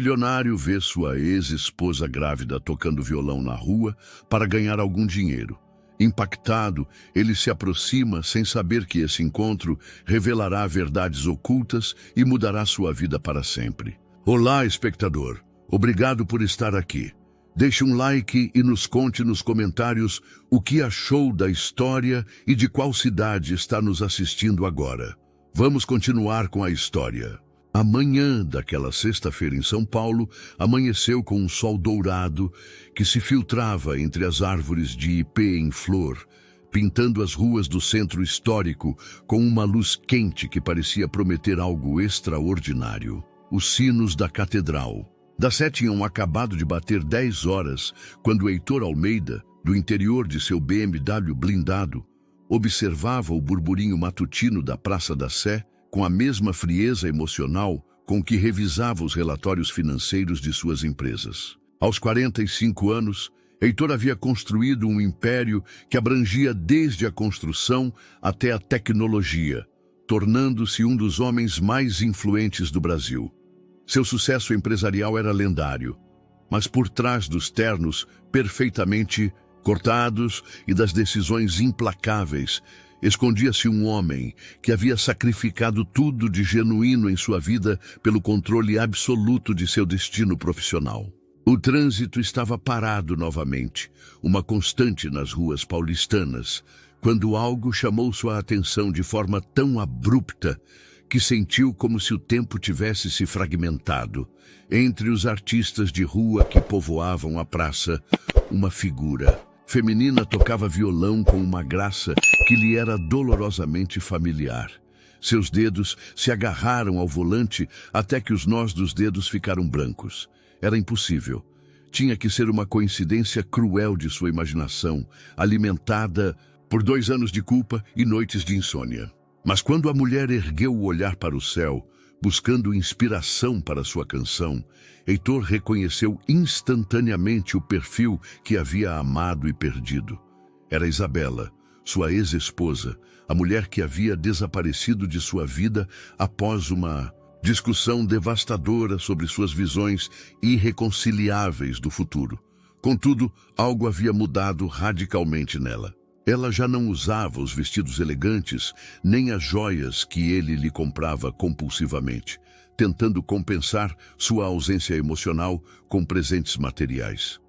milionário vê sua ex-esposa grávida tocando violão na rua para ganhar algum dinheiro. Impactado, ele se aproxima sem saber que esse encontro revelará verdades ocultas e mudará sua vida para sempre. Olá, espectador. Obrigado por estar aqui. Deixe um like e nos conte nos comentários o que achou da história e de qual cidade está nos assistindo agora. Vamos continuar com a história. A manhã daquela sexta-feira em São Paulo amanheceu com um sol dourado que se filtrava entre as árvores de ipê em flor, pintando as ruas do centro histórico com uma luz quente que parecia prometer algo extraordinário. Os sinos da catedral das 7 tinham acabado de bater 10 horas quando Heitor Almeida, do interior de seu BMW blindado, observava o burburinho matutino da Praça da Sé com a mesma frieza emocional com que revisava os relatórios financeiros de suas empresas. Aos 45 anos, Heitor havia construído um império que abrangia desde a construção até a tecnologia, tornando-se um dos homens mais influentes do Brasil. Seu sucesso empresarial era lendário, mas por trás dos ternos perfeitamente cortados e das decisões implacáveis, escondia-se um homem que havia sacrificado tudo de genuíno em sua vida pelo controle absoluto de seu destino profissional. O trânsito estava parado novamente, uma constante nas ruas paulistanas, quando algo chamou sua atenção de forma tão abrupta que sentiu como se o tempo tivesse se fragmentado. Entre os artistas de rua que povoavam a praça, uma figura feminina tocava violão com uma graça que lhe era dolorosamente familiar. Seus dedos se agarraram ao volante até que os nós dos dedos ficaram brancos. Era impossível. Tinha que ser uma coincidência cruel de sua imaginação, alimentada por 2 anos de culpa e noites de insônia. Mas quando a mulher ergueu o olhar para o céu, buscando inspiração para sua canção, Heitor reconheceu instantaneamente o perfil que havia amado e perdido. Era Isabela, sua ex-esposa, a mulher que havia desaparecido de sua vida após uma discussão devastadora sobre suas visões irreconciliáveis do futuro. Contudo, algo havia mudado radicalmente nela. Ela já não usava os vestidos elegantes, nem as joias que ele lhe comprava compulsivamente, tentando compensar sua ausência emocional com presentes materiais.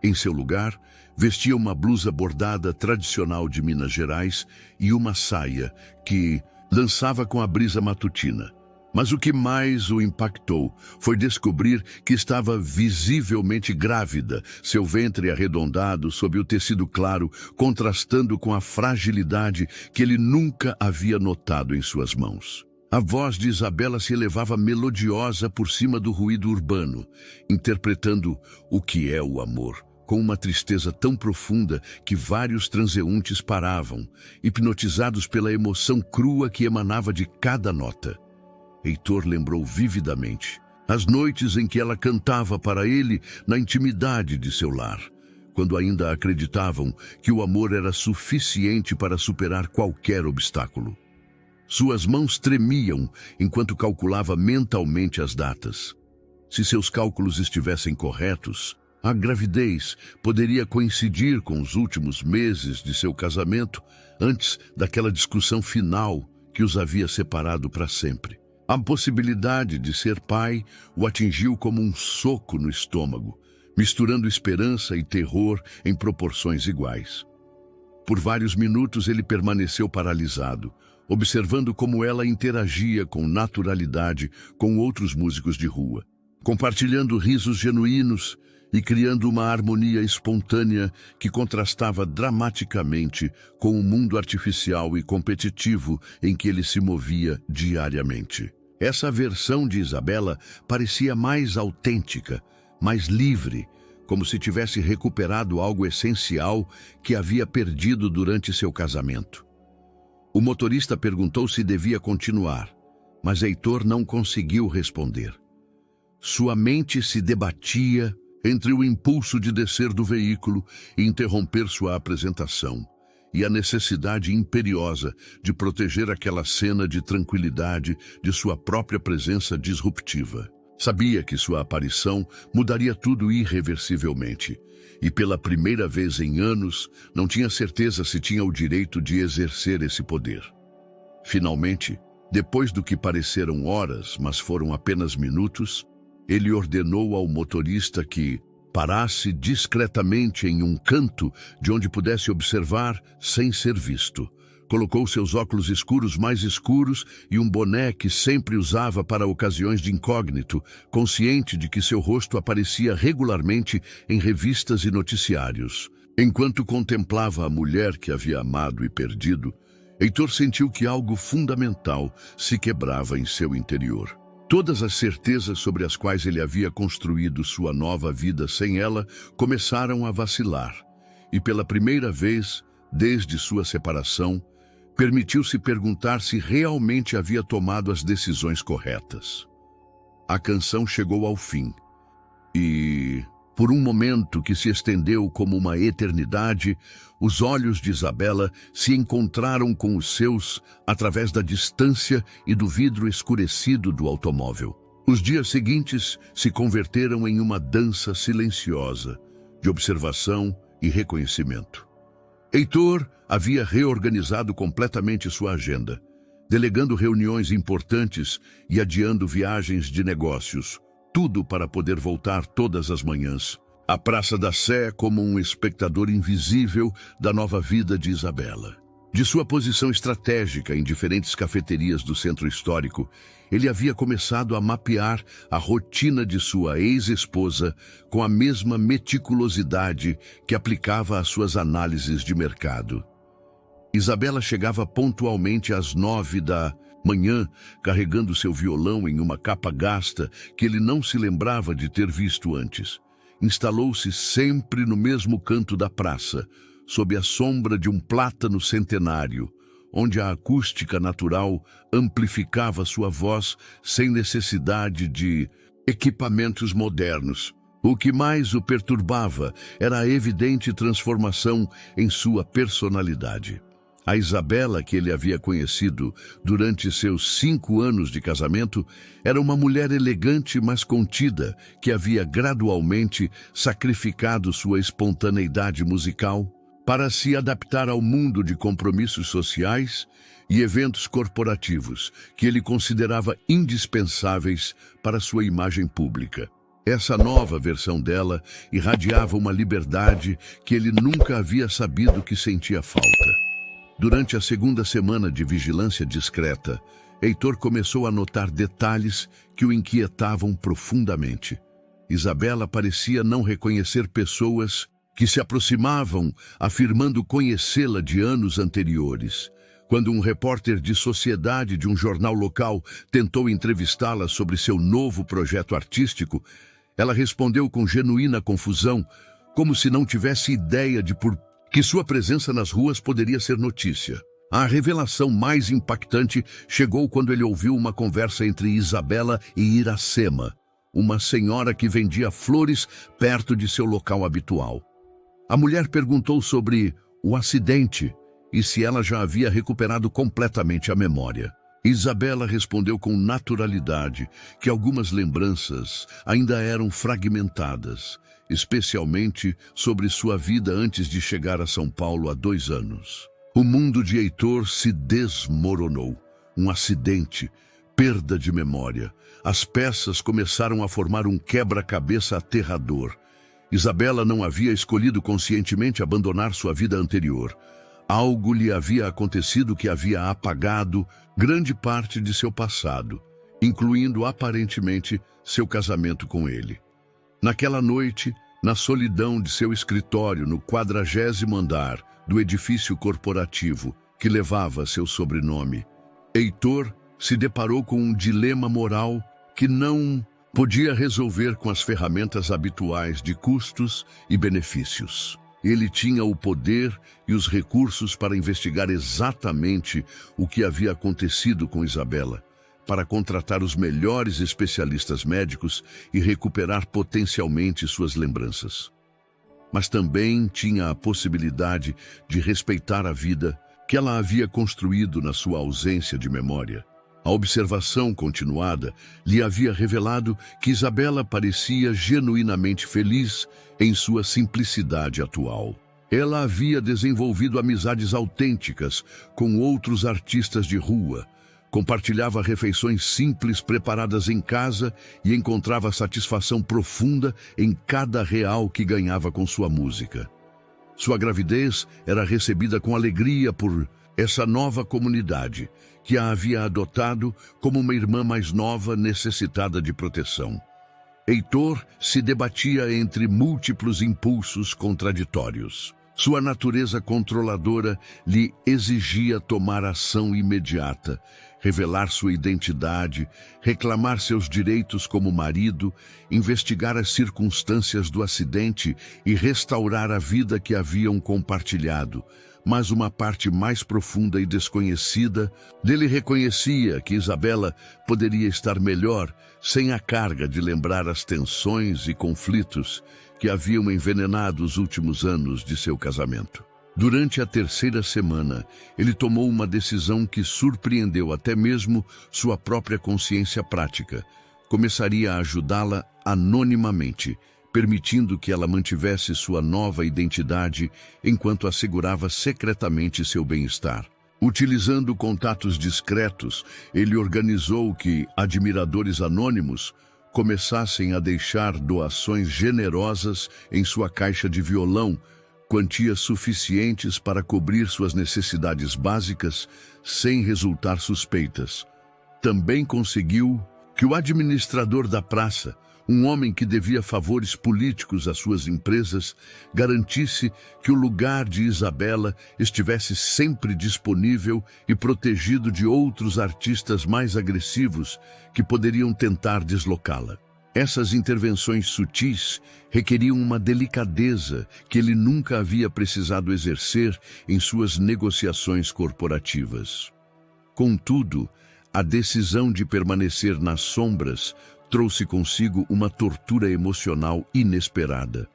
Em seu lugar, vestia uma blusa bordada tradicional de Minas Gerais e uma saia que dançava com a brisa matutina. Mas o que mais o impactou foi descobrir que estava visivelmente grávida, seu ventre arredondado sob o tecido claro, contrastando com a fragilidade que ele nunca havia notado em suas mãos. A voz de Isabela se elevava melodiosa por cima do ruído urbano, interpretando o que é o amor, com uma tristeza tão profunda que vários transeuntes paravam, hipnotizados pela emoção crua que emanava de cada nota. Heitor lembrou vividamente as noites em que ela cantava para ele na intimidade de seu lar, quando ainda acreditavam que o amor era suficiente para superar qualquer obstáculo. Suas mãos tremiam enquanto calculava mentalmente as datas. Se seus cálculos estivessem corretos, a gravidez poderia coincidir com os últimos meses de seu casamento, antes daquela discussão final que os havia separado para sempre. A possibilidade de ser pai o atingiu como um soco no estômago, misturando esperança e terror em proporções iguais. Por vários minutos ele permaneceu paralisado, observando como ela interagia com naturalidade com outros músicos de rua, compartilhando risos genuínos e criando uma harmonia espontânea que contrastava dramaticamente com o mundo artificial e competitivo em que ele se movia diariamente. Essa versão de Isabela parecia mais autêntica, mais livre, como se tivesse recuperado algo essencial que havia perdido durante seu casamento. O motorista perguntou se devia continuar, mas Heitor não conseguiu responder. Sua mente se debatia entre o impulso de descer do veículo e interromper sua apresentação, e a necessidade imperiosa de proteger aquela cena de tranquilidade de sua própria presença disruptiva. Sabia que sua aparição mudaria tudo irreversivelmente, e pela primeira vez em anos não tinha certeza se tinha o direito de exercer esse poder. Finalmente, depois do que pareceram horas, mas foram apenas minutos, ele ordenou ao motorista que parasse discretamente em um canto de onde pudesse observar sem ser visto. Colocou seus óculos escuros mais escuros e um boné que sempre usava para ocasiões de incógnito, consciente de que seu rosto aparecia regularmente em revistas e noticiários. Enquanto contemplava a mulher que havia amado e perdido, Heitor sentiu que algo fundamental se quebrava em seu interior. Todas as certezas sobre as quais ele havia construído sua nova vida sem ela começaram a vacilar, e pela primeira vez, desde sua separação, permitiu-se perguntar se realmente havia tomado as decisões corretas. A canção chegou ao fim, e, por um momento que se estendeu como uma eternidade, os olhos de Isabela se encontraram com os seus através da distância e do vidro escurecido do automóvel. Os dias seguintes se converteram em uma dança silenciosa, de observação e reconhecimento. Heitor havia reorganizado completamente sua agenda, delegando reuniões importantes e adiando viagens de negócios, tudo para poder voltar todas as manhãs à Praça da Sé como um espectador invisível da nova vida de Isabela. De sua posição estratégica em diferentes cafeterias do centro histórico, ele havia começado a mapear a rotina de sua ex-esposa com a mesma meticulosidade que aplicava às suas análises de mercado. Isabela chegava pontualmente às 9 da manhã, carregando seu violão em uma capa gasta que ele não se lembrava de ter visto antes. Instalou-se sempre no mesmo canto da praça, sob a sombra de um plátano centenário, onde a acústica natural amplificava sua voz sem necessidade de equipamentos modernos. O que mais o perturbava era a evidente transformação em sua personalidade. A Isabela que ele havia conhecido durante seus 5 anos de casamento era uma mulher elegante, mas contida, que havia gradualmente sacrificado sua espontaneidade musical para se adaptar ao mundo de compromissos sociais e eventos corporativos que ele considerava indispensáveis para sua imagem pública. Essa nova versão dela irradiava uma liberdade que ele nunca havia sabido que sentia falta. Durante a segunda semana de vigilância discreta, Heitor começou a notar detalhes que o inquietavam profundamente. Isabela parecia não reconhecer pessoas que se aproximavam, afirmando conhecê-la de anos anteriores. Quando um repórter de sociedade de um jornal local tentou entrevistá-la sobre seu novo projeto artístico, ela respondeu com genuína confusão, como se não tivesse ideia de por que sua presença nas ruas poderia ser notícia. A revelação mais impactante chegou quando ele ouviu uma conversa entre Isabela e Iracema, uma senhora que vendia flores perto de seu local habitual. A mulher perguntou sobre o acidente e se ela já havia recuperado completamente a memória. Isabela respondeu com naturalidade que algumas lembranças ainda eram fragmentadas, especialmente sobre sua vida antes de chegar a São Paulo há 2 anos. O mundo de Heitor se desmoronou. Um acidente, perda de memória. As peças começaram a formar um quebra-cabeça aterrador. Isabela não havia escolhido conscientemente abandonar sua vida anterior. Algo lhe havia acontecido que havia apagado grande parte de seu passado, incluindo aparentemente seu casamento com ele. Naquela noite, na solidão de seu escritório no 40º andar do edifício corporativo que levava seu sobrenome, Heitor se deparou com um dilema moral que não podia resolver com as ferramentas habituais de custos e benefícios. Ele tinha o poder e os recursos para investigar exatamente o que havia acontecido com Isabela, para contratar os melhores especialistas médicos e recuperar potencialmente suas lembranças. Mas também tinha a possibilidade de respeitar a vida que ela havia construído na sua ausência de memória. A observação continuada lhe havia revelado que Isabela parecia genuinamente feliz em sua simplicidade atual. Ela havia desenvolvido amizades autênticas com outros artistas de rua, compartilhava refeições simples preparadas em casa e encontrava satisfação profunda em cada real que ganhava com sua música. Sua gravidez era recebida com alegria por essa nova comunidade, que a havia adotado como uma irmã mais nova necessitada de proteção. Heitor se debatia entre múltiplos impulsos contraditórios. Sua natureza controladora lhe exigia tomar ação imediata, revelar sua identidade, reclamar seus direitos como marido, investigar as circunstâncias do acidente e restaurar a vida que haviam compartilhado. Mas uma parte mais profunda e desconhecida dele reconhecia que Isabela poderia estar melhor sem a carga de lembrar as tensões e conflitos que haviam envenenado os últimos anos de seu casamento. Durante a terceira semana, ele tomou uma decisão que surpreendeu até mesmo sua própria consciência prática. Começaria a ajudá-la anonimamente, permitindo que ela mantivesse sua nova identidade enquanto assegurava secretamente seu bem-estar. Utilizando contatos discretos, ele organizou que admiradores anônimos começassem a deixar doações generosas em sua caixa de violão, quantias suficientes para cobrir suas necessidades básicas sem resultar suspeitas. Também conseguiu que o administrador da praça, um homem que devia favores políticos às suas empresas, garantisse que o lugar de Isabela estivesse sempre disponível e protegido de outros artistas mais agressivos que poderiam tentar deslocá-la. Essas intervenções sutis requeriam uma delicadeza que ele nunca havia precisado exercer em suas negociações corporativas. Contudo, a decisão de permanecer nas sombras trouxe consigo uma tortura emocional inesperada.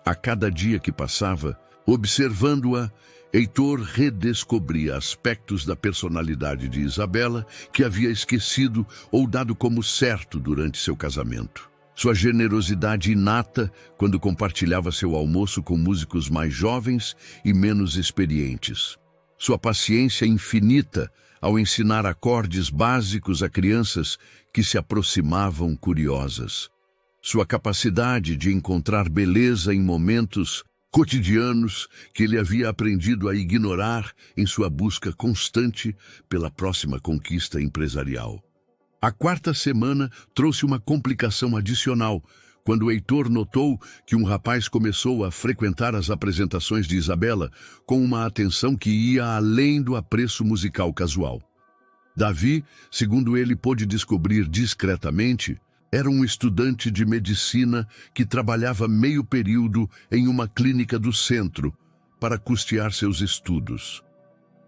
A cada dia que passava, observando-a, Heitor redescobria aspectos da personalidade de Isabela que havia esquecido ou dado como certo durante seu casamento. Sua generosidade inata quando compartilhava seu almoço com músicos mais jovens e menos experientes. Sua paciência infinita ao ensinar acordes básicos a crianças que se aproximavam curiosas. Sua capacidade de encontrar beleza em momentos cotidianos que ele havia aprendido a ignorar em sua busca constante pela próxima conquista empresarial. A quarta semana trouxe uma complicação adicional, quando Heitor notou que um rapaz começou a frequentar as apresentações de Isabela com uma atenção que ia além do apreço musical casual. Davi, segundo ele pôde descobrir discretamente, era um estudante de medicina que trabalhava meio período em uma clínica do centro para custear seus estudos.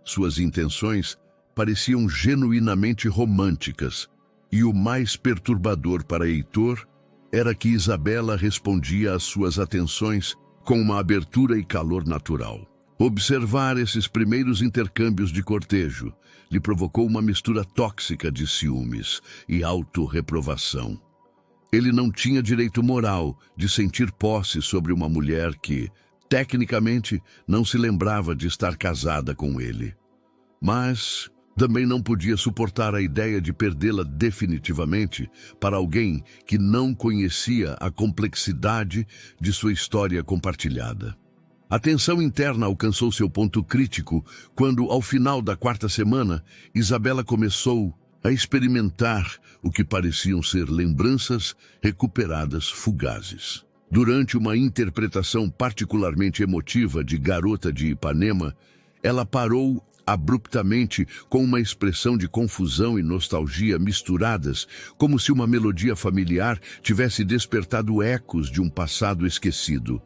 Suas intenções pareciam genuinamente românticas, e o mais perturbador para Heitor era que Isabela respondia às suas atenções com uma abertura e calor natural. Observar esses primeiros intercâmbios de cortejo lhe provocou uma mistura tóxica de ciúmes e autorreprovação. Ele não tinha direito moral de sentir posse sobre uma mulher que, tecnicamente, não se lembrava de estar casada com ele. Mas também não podia suportar a ideia de perdê-la definitivamente para alguém que não conhecia a complexidade de sua história compartilhada. A tensão interna alcançou seu ponto crítico quando, ao final da quarta semana, Isabela começou a experimentar o que pareciam ser lembranças recuperadas fugazes. Durante uma interpretação particularmente emotiva de Garota de Ipanema, ela parou abruptamente com uma expressão de confusão e nostalgia misturadas, como se uma melodia familiar tivesse despertado ecos de um passado esquecido.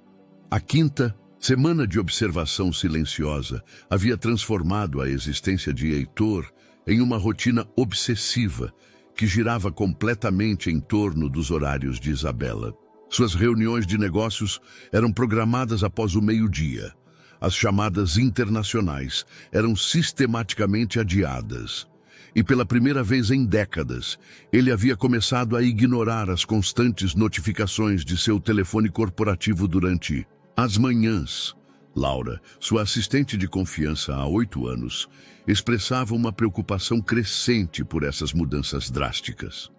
A quinta semana de observação silenciosa havia transformado a existência de Heitor em uma rotina obsessiva que girava completamente em torno dos horários de Isabela. Suas reuniões de negócios eram programadas após o meio-dia. As chamadas internacionais eram sistematicamente adiadas. E pela primeira vez em décadas, ele havia começado a ignorar as constantes notificações de seu telefone corporativo durante as manhãs. Laura, sua assistente de confiança há 8 anos, expressava uma preocupação crescente por essas mudanças drásticas.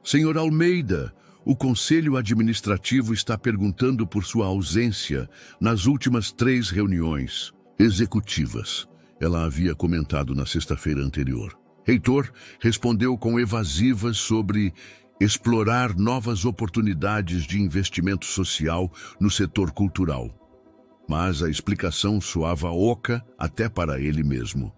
Senhor Almeida, o Conselho Administrativo está perguntando por sua ausência nas últimas 3 reuniões executivas. Ela havia comentado na sexta-feira anterior. Heitor respondeu com evasivas sobre explorar novas oportunidades de investimento social no setor cultural. Mas a explicação soava oca até para ele mesmo.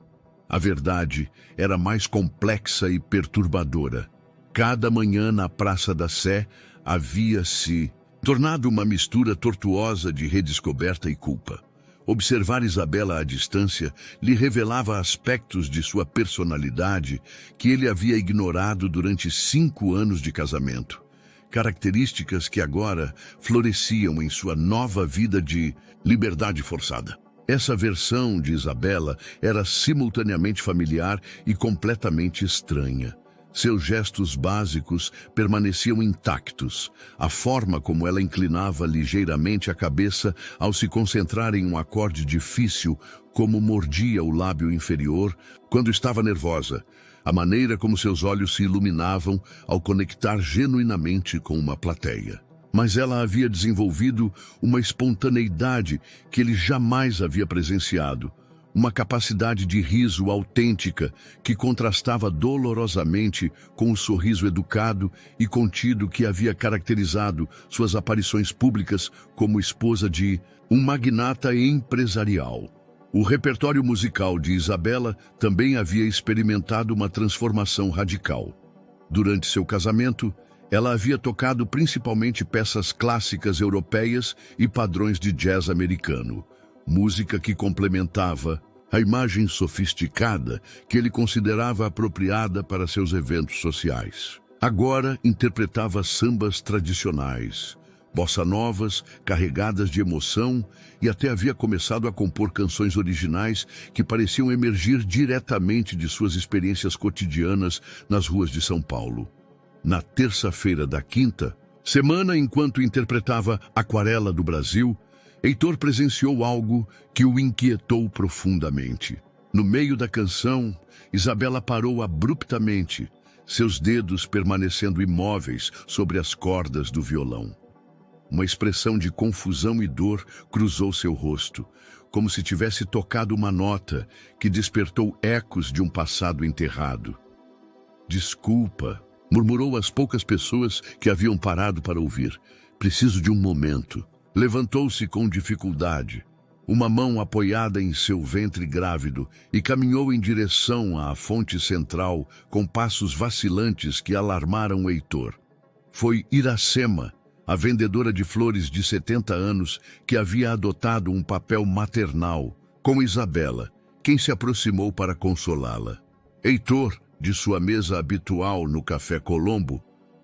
A verdade era mais complexa e perturbadora. Cada manhã na Praça da Sé havia-se tornado uma mistura tortuosa de redescoberta e culpa. Observar Isabela à distância lhe revelava aspectos de sua personalidade que ele havia ignorado durante 5 anos de casamento. Características que agora floresciam em sua nova vida de liberdade forçada. Essa versão de Isabela era simultaneamente familiar e completamente estranha. Seus gestos básicos permaneciam intactos. A forma como ela inclinava ligeiramente a cabeça ao se concentrar em um acorde difícil, como mordia o lábio inferior quando estava nervosa. A maneira como seus olhos se iluminavam ao conectar genuinamente com uma plateia. Mas ela havia desenvolvido uma espontaneidade que ele jamais havia presenciado. Uma capacidade de riso autêntica que contrastava dolorosamente com o sorriso educado e contido que havia caracterizado suas aparições públicas como esposa de um magnata empresarial. O repertório musical de Isabela também havia experimentado uma transformação radical. Durante seu casamento, ela havia tocado principalmente peças clássicas europeias e padrões de jazz americano. Música que complementava a imagem sofisticada que ele considerava apropriada para seus eventos sociais. Agora interpretava sambas tradicionais, bossa novas, carregadas de emoção, e até havia começado a compor canções originais que pareciam emergir diretamente de suas experiências cotidianas nas ruas de São Paulo. Na terça-feira da quinta semana, enquanto interpretava Aquarela do Brasil, Heitor presenciou algo que o inquietou profundamente. No meio da canção, Isabela parou abruptamente, seus dedos permanecendo imóveis sobre as cordas do violão. Uma expressão de confusão e dor cruzou seu rosto, como se tivesse tocado uma nota que despertou ecos de um passado enterrado. "Desculpa", murmurou às poucas pessoas que haviam parado para ouvir. "Preciso de um momento." Levantou-se com dificuldade, uma mão apoiada em seu ventre grávido, e caminhou em direção à fonte central com passos vacilantes que alarmaram Heitor. Foi Iracema, a vendedora de flores de 70 anos, que havia adotado um papel maternal com Isabela, quem se aproximou para consolá-la. Heitor, de sua mesa habitual no Café Colombo,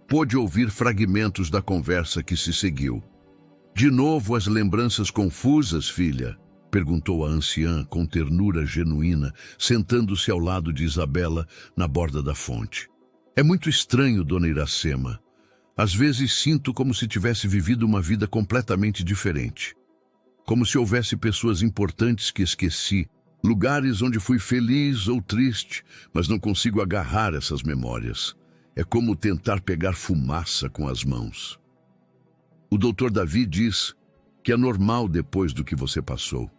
pôde ouvir fragmentos da conversa que se seguiu. "De novo as lembranças confusas, filha?" perguntou a anciã com ternura genuína, sentando-se ao lado de Isabela na borda da fonte. "É muito estranho, dona Iracema. Às vezes sinto como se tivesse vivido uma vida completamente diferente. Como se houvesse pessoas importantes que esqueci, lugares onde fui feliz ou triste, mas não consigo agarrar essas memórias. É como tentar pegar fumaça com as mãos. O Dr. Davi diz que é normal depois do que você passou,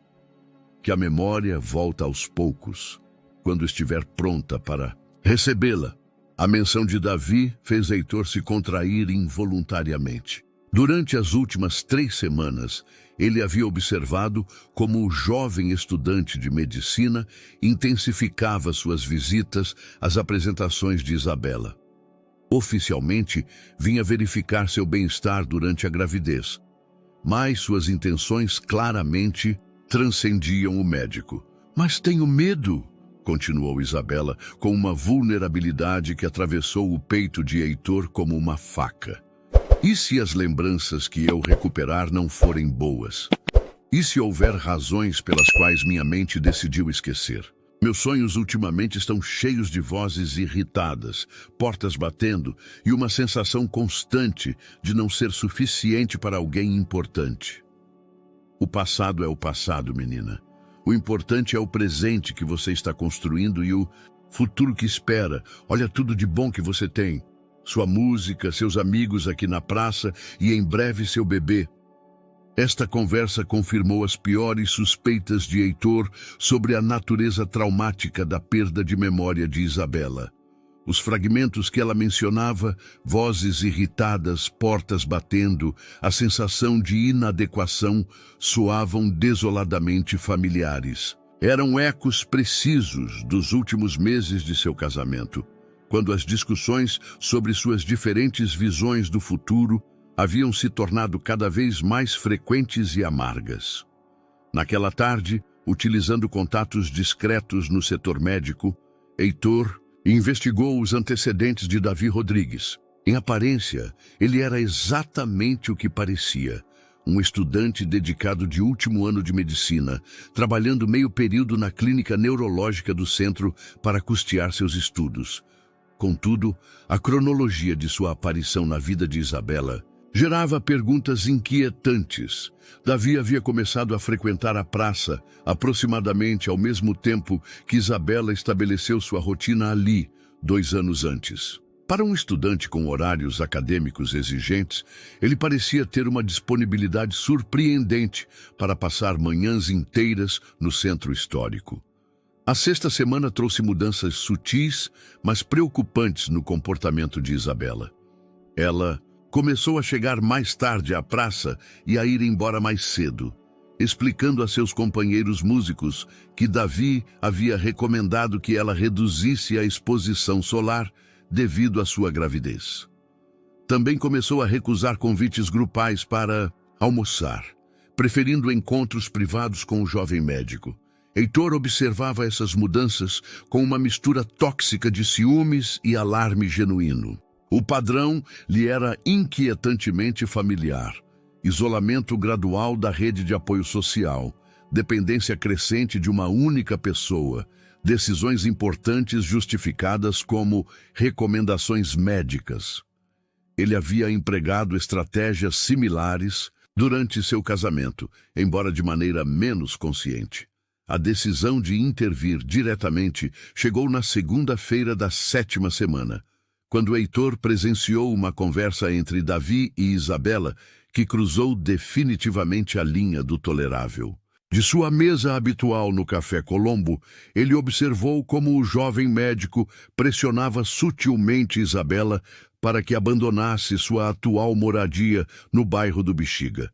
que a memória volta aos poucos, quando estiver pronta para recebê-la." A menção de Davi fez Heitor se contrair involuntariamente. Durante as últimas 3 semanas, ele havia observado como o jovem estudante de medicina intensificava suas visitas às apresentações de Isabela. Oficialmente, vinha verificar seu bem-estar durante a gravidez, mas suas intenções claramente transcendiam o médico. "Mas tenho medo", continuou Isabela, com uma vulnerabilidade que atravessou o peito de Heitor como uma faca. "E se as lembranças que eu recuperar não forem boas? E se houver razões pelas quais minha mente decidiu esquecer?" Meus sonhos ultimamente estão cheios de vozes irritadas, portas batendo e uma sensação constante de não ser suficiente para alguém importante. O passado é o passado, menina. O importante é o presente que você está construindo e o futuro que espera. Olha tudo de bom que você tem. Sua música, seus amigos aqui na praça e em breve seu bebê. Esta conversa confirmou as piores suspeitas de Heitor sobre a natureza traumática da perda de memória de Isabela. Os fragmentos que ela mencionava, vozes irritadas, portas batendo, a sensação de inadequação, soavam desoladamente familiares. Eram ecos precisos dos últimos meses de seu casamento, quando as discussões sobre suas diferentes visões do futuro haviam se tornado cada vez mais frequentes e amargas. Naquela tarde, utilizando contatos discretos no setor médico, Heitor investigou os antecedentes de Davi Rodrigues. Em aparência, ele era exatamente o que parecia. Um estudante dedicado de último ano de medicina, trabalhando meio período na clínica neurológica do centro para custear seus estudos. Contudo, a cronologia de sua aparição na vida de Isabela gerava perguntas inquietantes. Davi havia começado a frequentar a praça aproximadamente ao mesmo tempo que Isabela estabeleceu sua rotina ali, 2 anos antes. Para um estudante com horários acadêmicos exigentes, ele parecia ter uma disponibilidade surpreendente para passar manhãs inteiras no centro histórico. A sexta semana trouxe mudanças sutis, mas preocupantes no comportamento de Isabela. Ela começou a chegar mais tarde à praça e a ir embora mais cedo, explicando a seus companheiros músicos que Davi havia recomendado que ela reduzisse a exposição solar devido à sua gravidez. Também começou a recusar convites grupais para almoçar, preferindo encontros privados com o jovem médico. Heitor observava essas mudanças com uma mistura tóxica de ciúmes e alarme genuíno. O padrão lhe era inquietantemente familiar. Isolamento gradual da rede de apoio social, dependência crescente de uma única pessoa, decisões importantes justificadas como recomendações médicas. Ele havia empregado estratégias similares durante seu casamento, embora de maneira menos consciente. A decisão de intervir diretamente chegou na segunda-feira da 7ª semana, quando Heitor presenciou uma conversa entre Davi e Isabela que cruzou definitivamente a linha do tolerável. De sua mesa habitual no Café Colombo, ele observou como o jovem médico pressionava sutilmente Isabela para que abandonasse sua atual moradia no bairro do Bexiga.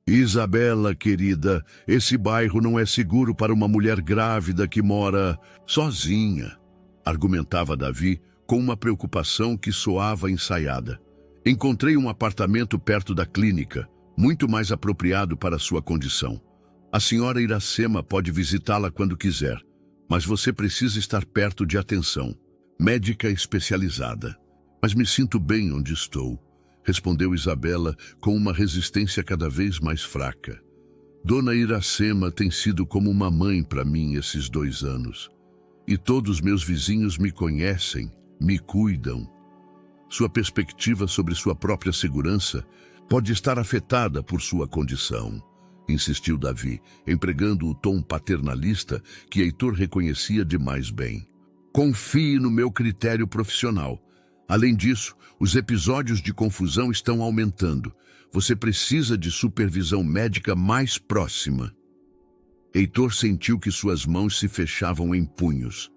Isabela, querida, esse bairro não é seguro para uma mulher grávida que mora sozinha, argumentava Davi, com uma preocupação que soava ensaiada. Encontrei um apartamento perto da clínica, muito mais apropriado para sua condição. A senhora Iracema pode visitá-la quando quiser, mas você precisa estar perto de atenção, médica especializada. Mas me sinto bem onde estou, respondeu Isabela com uma resistência cada vez mais fraca. Dona Iracema tem sido como uma mãe para mim esses 2 anos. E todos meus vizinhos me conhecem, me cuidam. Sua perspectiva sobre sua própria segurança pode estar afetada por sua condição, insistiu Davi, empregando o tom paternalista que Heitor reconhecia demais bem. Confie no meu critério profissional. Além disso, os episódios de confusão estão aumentando. Você precisa de supervisão médica mais próxima. Heitor sentiu que suas mãos se fechavam em punhos.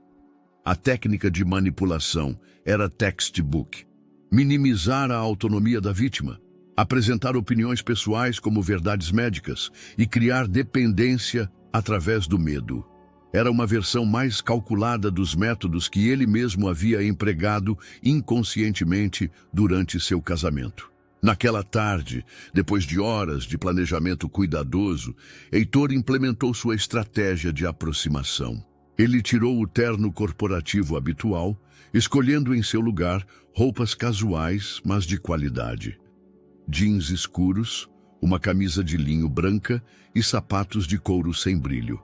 A técnica de manipulação era textbook. Minimizar a autonomia da vítima, apresentar opiniões pessoais como verdades médicas e criar dependência através do medo. Era uma versão mais calculada dos métodos que ele mesmo havia empregado inconscientemente durante seu casamento. Naquela tarde, depois de horas de planejamento cuidadoso, Heitor implementou sua estratégia de aproximação. Ele tirou o terno corporativo habitual, escolhendo em seu lugar roupas casuais, mas de qualidade. Jeans escuros, uma camisa de linho branca e sapatos de couro sem brilho.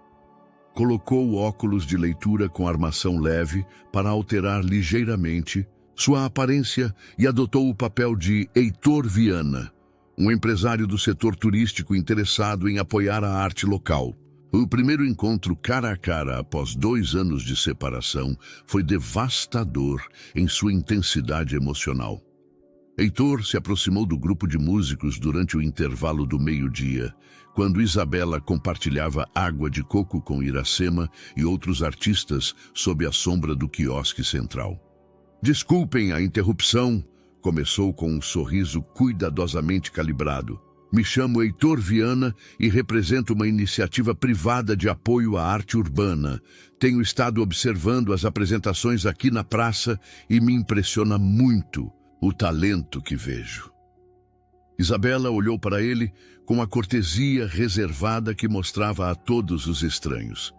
colocou óculos de leitura com armação leve para alterar ligeiramente sua aparência e adotou o papel de Heitor Viana, um empresário do setor turístico interessado em apoiar a arte local. O primeiro encontro cara a cara após 2 anos de separação foi devastador em sua intensidade emocional. Heitor se aproximou do grupo de músicos durante o intervalo do meio-dia, quando Isabela compartilhava água de coco com Iracema e outros artistas sob a sombra do quiosque central. Desculpem a interrupção, começou com um sorriso cuidadosamente calibrado. Me chamo Heitor Viana e represento uma iniciativa privada de apoio à arte urbana. Tenho estado observando as apresentações aqui na praça e me impressiona muito o talento que vejo. Isabela olhou para ele com a cortesia reservada que mostrava a todos os estranhos.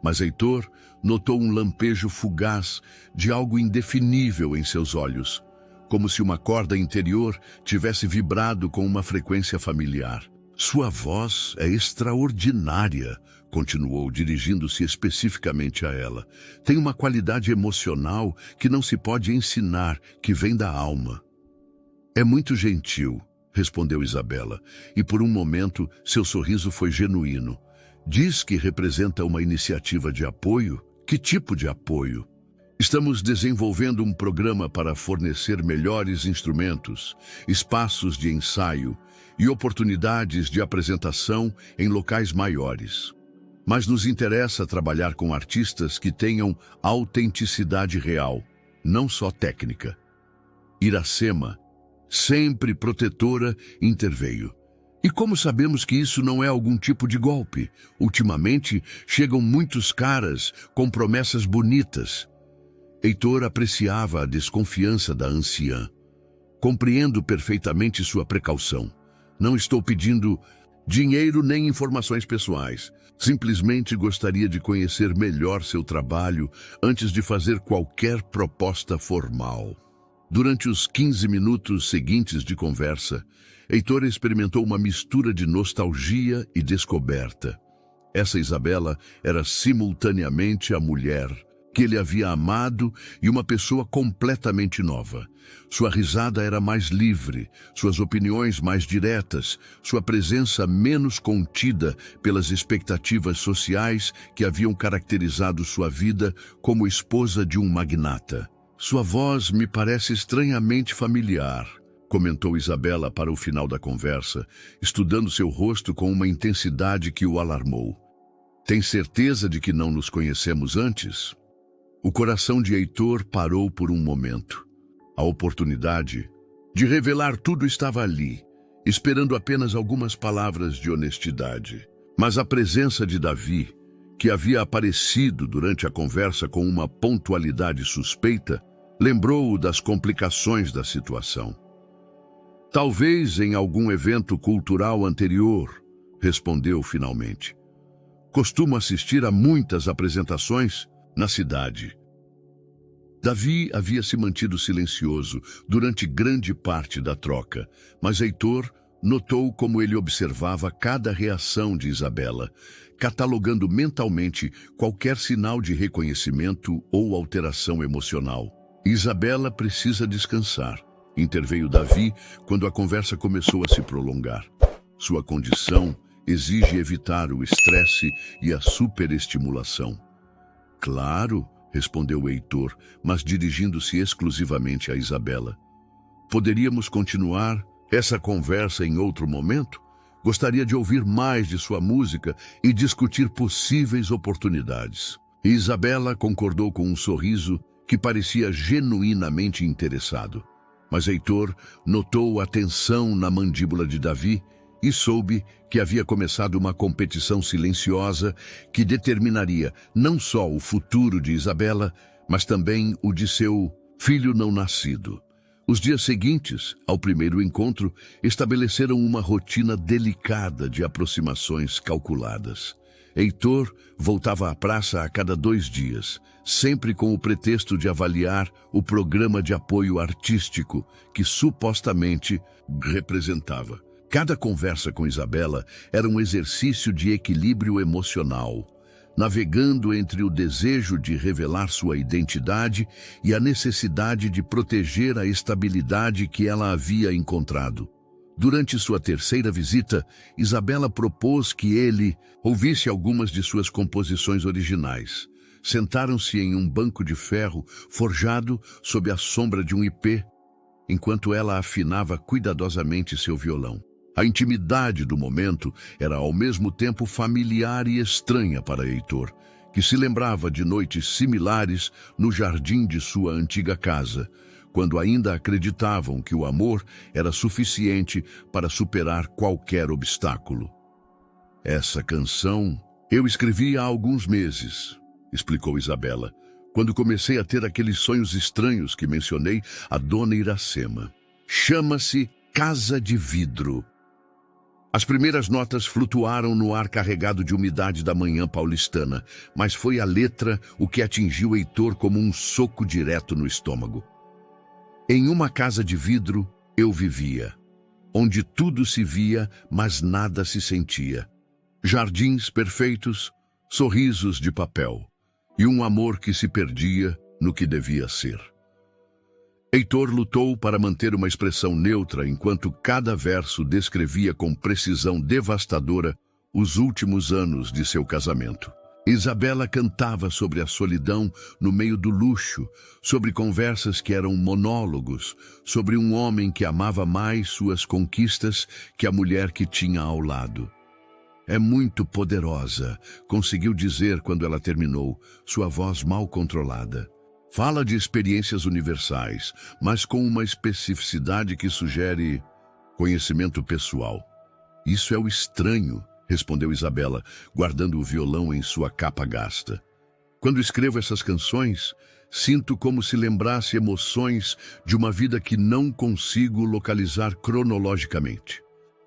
Mas Heitor notou um lampejo fugaz de algo indefinível em seus olhos, como se uma corda interior tivesse vibrado com uma frequência familiar. Sua voz é extraordinária, continuou, dirigindo-se especificamente a ela. Tem uma qualidade emocional que não se pode ensinar, que vem da alma. É muito gentil, respondeu Isabela, e por um momento seu sorriso foi genuíno. Diz que representa uma iniciativa de apoio? Que tipo de apoio? Estamos desenvolvendo um programa para fornecer melhores instrumentos, espaços de ensaio e oportunidades de apresentação em locais maiores. Mas nos interessa trabalhar com artistas que tenham autenticidade real, não só técnica. Iracema, sempre protetora, interveio. E como sabemos que isso não é algum tipo de golpe? Ultimamente, chegam muitos caras com promessas bonitas. Heitor apreciava a desconfiança da anciã. Compreendo perfeitamente sua precaução. Não estou pedindo dinheiro nem informações pessoais. Simplesmente gostaria de conhecer melhor seu trabalho antes de fazer qualquer proposta formal. Durante os 15 minutos seguintes de conversa, Heitor experimentou uma mistura de nostalgia e descoberta. Essa Isabela era simultaneamente a mulher que ele havia amado e uma pessoa completamente nova. Sua risada era mais livre, suas opiniões mais diretas, sua presença menos contida pelas expectativas sociais que haviam caracterizado sua vida como esposa de um magnata. Sua voz me parece estranhamente familiar, comentou Isabela para o final da conversa, estudando seu rosto com uma intensidade que o alarmou. Tem certeza de que não nos conhecemos antes? O coração de Heitor parou por um momento. A oportunidade de revelar tudo estava ali, esperando apenas algumas palavras de honestidade. Mas a presença de Davi, que havia aparecido durante a conversa com uma pontualidade suspeita, lembrou-o das complicações da situação. Talvez em algum evento cultural anterior, respondeu finalmente. Costumo assistir a muitas apresentações na cidade. Davi havia se mantido silencioso durante grande parte da troca, mas Heitor notou como ele observava cada reação de Isabela, catalogando mentalmente qualquer sinal de reconhecimento ou alteração emocional. Isabela precisa descansar, interveio Davi quando a conversa começou a se prolongar. Sua condição exige evitar o estresse e a superestimulação. Claro, respondeu Heitor, mas dirigindo-se exclusivamente a Isabela. Poderíamos continuar essa conversa em outro momento? Gostaria de ouvir mais de sua música e discutir possíveis oportunidades. E Isabela concordou com um sorriso que parecia genuinamente interessado. Mas Heitor notou a tensão na mandíbula de Davi e soube que havia começado uma competição silenciosa que determinaria não só o futuro de Isabela, mas também o de seu filho não nascido. Os dias seguintes, ao primeiro encontro, estabeleceram uma rotina delicada de aproximações calculadas. Heitor voltava à praça a cada 2 dias, sempre com o pretexto de avaliar o programa de apoio artístico que supostamente representava. Cada conversa com Isabela era um exercício de equilíbrio emocional. navegando entre o desejo de revelar sua identidade e a necessidade de proteger a estabilidade que ela havia encontrado. Durante sua terceira visita, Isabela propôs que ele ouvisse algumas de suas composições originais. Sentaram-se em um banco de ferro forjado sob a sombra de um ipê, enquanto ela afinava cuidadosamente seu violão. A intimidade do momento era ao mesmo tempo familiar e estranha para Heitor, que se lembrava de noites similares no jardim de sua antiga casa, quando ainda acreditavam que o amor era suficiente para superar qualquer obstáculo. Essa canção eu escrevi há alguns meses, explicou Isabela, quando comecei a ter aqueles sonhos estranhos que mencionei a Dona Iracema. Chama-se Casa de Vidro. As primeiras notas flutuaram no ar carregado de umidade da manhã paulistana, mas foi a letra o que atingiu Heitor como um soco direto no estômago. Em uma casa de vidro eu vivia, onde tudo se via, mas nada se sentia. Jardins perfeitos, sorrisos de papel, e um amor que se perdia no que devia ser. Heitor lutou para manter uma expressão neutra enquanto cada verso descrevia com precisão devastadora os últimos anos de seu casamento. Isabela cantava sobre a solidão no meio do luxo, sobre conversas que eram monólogos, sobre um homem que amava mais suas conquistas que a mulher que tinha ao lado. É muito poderosa, conseguiu dizer quando ela terminou, sua voz mal controlada. Fala de experiências universais, mas com uma especificidade que sugere conhecimento pessoal. Isso é o estranho, respondeu Isabela, guardando o violão em sua capa gasta. Quando escrevo essas canções, sinto como se lembrasse emoções de uma vida que não consigo localizar cronologicamente.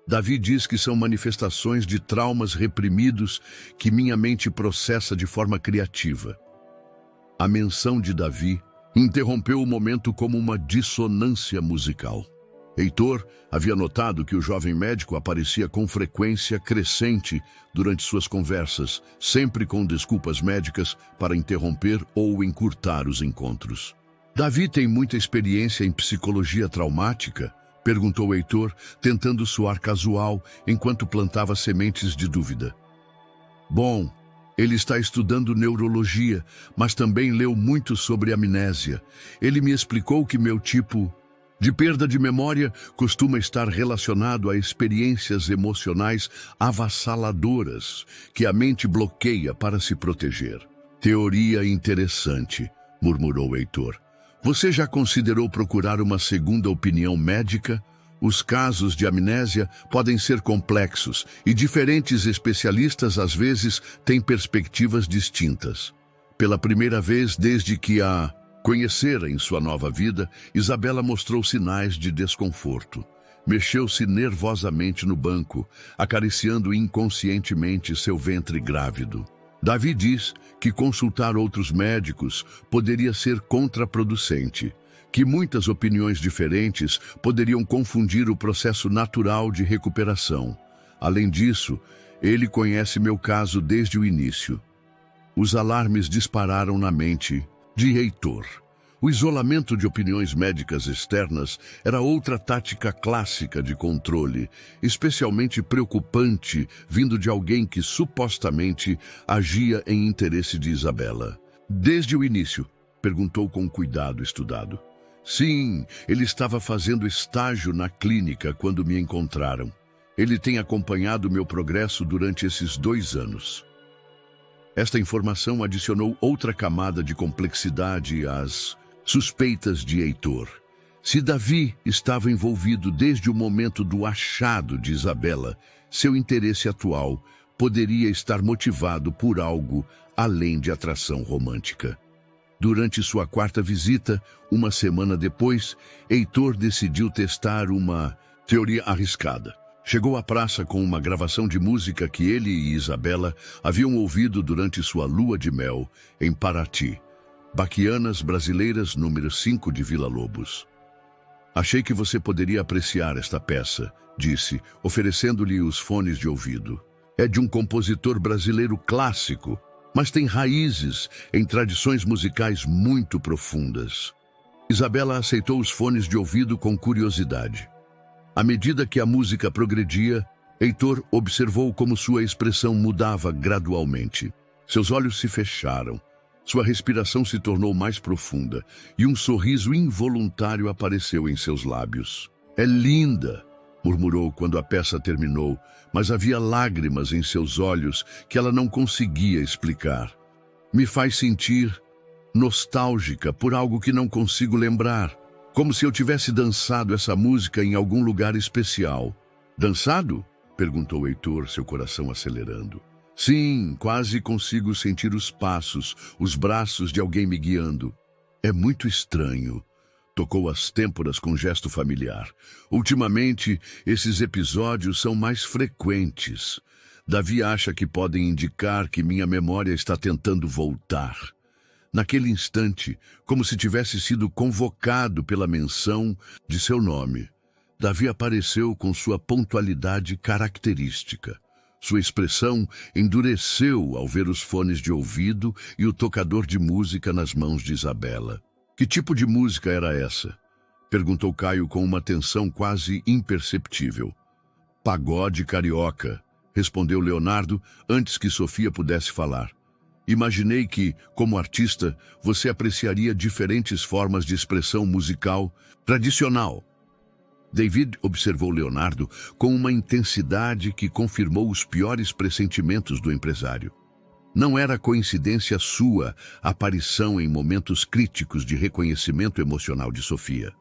Davi diz que são manifestações de traumas reprimidos que minha mente processa de forma criativa. A menção de Davi interrompeu o momento como uma dissonância musical. Heitor havia notado que o jovem médico aparecia com frequência crescente durante suas conversas, sempre com desculpas médicas para interromper ou encurtar os encontros. Davi tem muita experiência em psicologia traumática? Perguntou Heitor, tentando soar casual enquanto plantava sementes de dúvida. Bom, ele está estudando neurologia, mas também leu muito sobre amnésia. Ele me explicou que meu tipo de perda de memória costuma estar relacionado a experiências emocionais avassaladoras que a mente bloqueia para se proteger. Teoria interessante, murmurou Heitor. Você já considerou procurar uma segunda opinião médica? Os casos de amnésia podem ser complexos e diferentes especialistas às vezes têm perspectivas distintas. Pela primeira vez desde que a conhecera em sua nova vida, Isabela mostrou sinais de desconforto. Mexeu-se nervosamente no banco, acariciando inconscientemente seu ventre grávido. Davi diz que consultar outros médicos poderia ser contraproducente, que muitas opiniões diferentes poderiam confundir o processo natural de recuperação. Além disso, ele conhece meu caso desde o início. Os alarmes dispararam na mente de Heitor. O isolamento de opiniões médicas externas era outra tática clássica de controle, especialmente preocupante vindo de alguém que supostamente agia em interesse de Isabela. Desde o início, perguntou com cuidado estudado. Sim, ele estava fazendo estágio na clínica quando me encontraram. Ele tem acompanhado meu progresso durante esses 2 anos. Esta informação adicionou outra camada de complexidade às suspeitas de Heitor. Se Davi estava envolvido desde o momento do achado de Isabela, seu interesse atual poderia estar motivado por algo além de atração romântica. Durante sua 4ª visita, uma semana depois, Heitor decidiu testar uma teoria arriscada. Chegou à praça com uma gravação de música que ele e Isabela haviam ouvido durante sua lua de mel em Paraty, Baquianas Brasileiras número 5 de Vila Lobos. Achei que você poderia apreciar esta peça, disse, oferecendo-lhe os fones de ouvido. É de um compositor brasileiro clássico, mas tem raízes em tradições musicais muito profundas. Isabela aceitou os fones de ouvido com curiosidade. À medida que a música progredia, Heitor observou como sua expressão mudava gradualmente. Seus olhos se fecharam, sua respiração se tornou mais profunda e um sorriso involuntário apareceu em seus lábios. "É linda", murmurou quando a peça terminou, mas havia lágrimas em seus olhos que ela não conseguia explicar. "Me faz sentir nostálgica por algo que não consigo lembrar, como se eu tivesse dançado essa música em algum lugar especial." "Dançado?" perguntou Heitor, seu coração acelerando. "Sim, quase consigo sentir os passos, os braços de alguém me guiando. É muito estranho." Tocou as têmporas com gesto familiar. "Ultimamente, esses episódios são mais frequentes. Davi acha que podem indicar que minha memória está tentando voltar." Naquele instante, como se tivesse sido convocado pela menção de seu nome, Davi apareceu com sua pontualidade característica. Sua expressão endureceu ao ver os fones de ouvido e o tocador de música nas mãos de Isabela. "Que tipo de música era essa?" perguntou Caio com uma tensão quase imperceptível. "Pagode carioca", respondeu Leonardo antes que Sofia pudesse falar. "Imaginei que, como artista, você apreciaria diferentes formas de expressão musical tradicional." David observou Leonardo com uma intensidade que confirmou os piores pressentimentos do empresário. Não era coincidência sua aparição em momentos críticos de reconhecimento emocional de Sofia.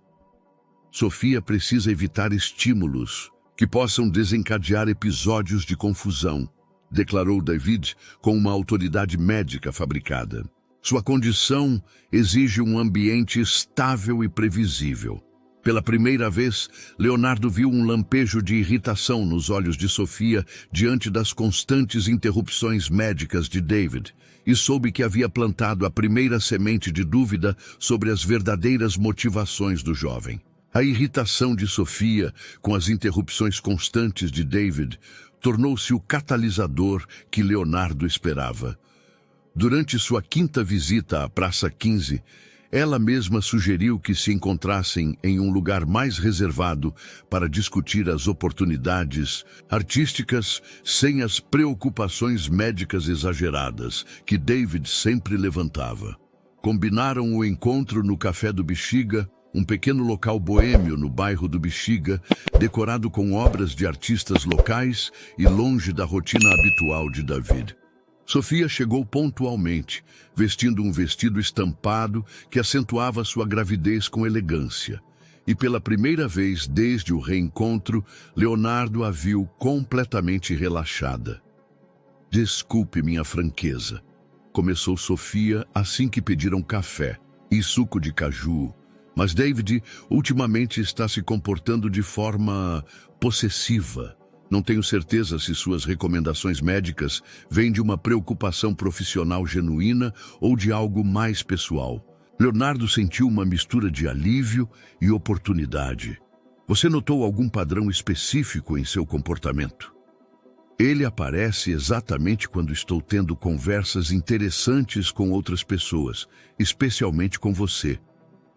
Sofia precisa evitar estímulos que possam desencadear episódios de confusão, declarou David com uma autoridade médica fabricada. Sua condição exige um ambiente estável e previsível. Pela primeira vez, Leonardo viu um lampejo de irritação nos olhos de Sofia diante das constantes interrupções médicas de David e soube que havia plantado a primeira semente de dúvida sobre as verdadeiras motivações do jovem. A irritação de Sofia com as interrupções constantes de David tornou-se o catalisador que Leonardo esperava. Durante sua quinta visita à Praça 15, ela mesma sugeriu que se encontrassem em um lugar mais reservado para discutir as oportunidades artísticas sem as preocupações médicas exageradas que David sempre levantava. Combinaram o encontro no Café do Bexiga, um pequeno local boêmio no bairro do Bexiga, decorado com obras de artistas locais e longe da rotina habitual de David. Sofia chegou pontualmente, vestindo um vestido estampado que acentuava sua gravidez com elegância. E pela primeira vez desde o reencontro, Leonardo a viu completamente relaxada. "Desculpe minha franqueza", começou Sofia assim que pediram café e suco de caju, mas David ultimamente está se comportando de forma possessiva. Não tenho certeza se suas recomendações médicas vêm de uma preocupação profissional genuína ou de algo mais pessoal. Leonardo sentiu uma mistura de alívio e oportunidade. "Você notou algum padrão específico em seu comportamento?" "Ele aparece exatamente quando estou tendo conversas interessantes com outras pessoas, especialmente com você,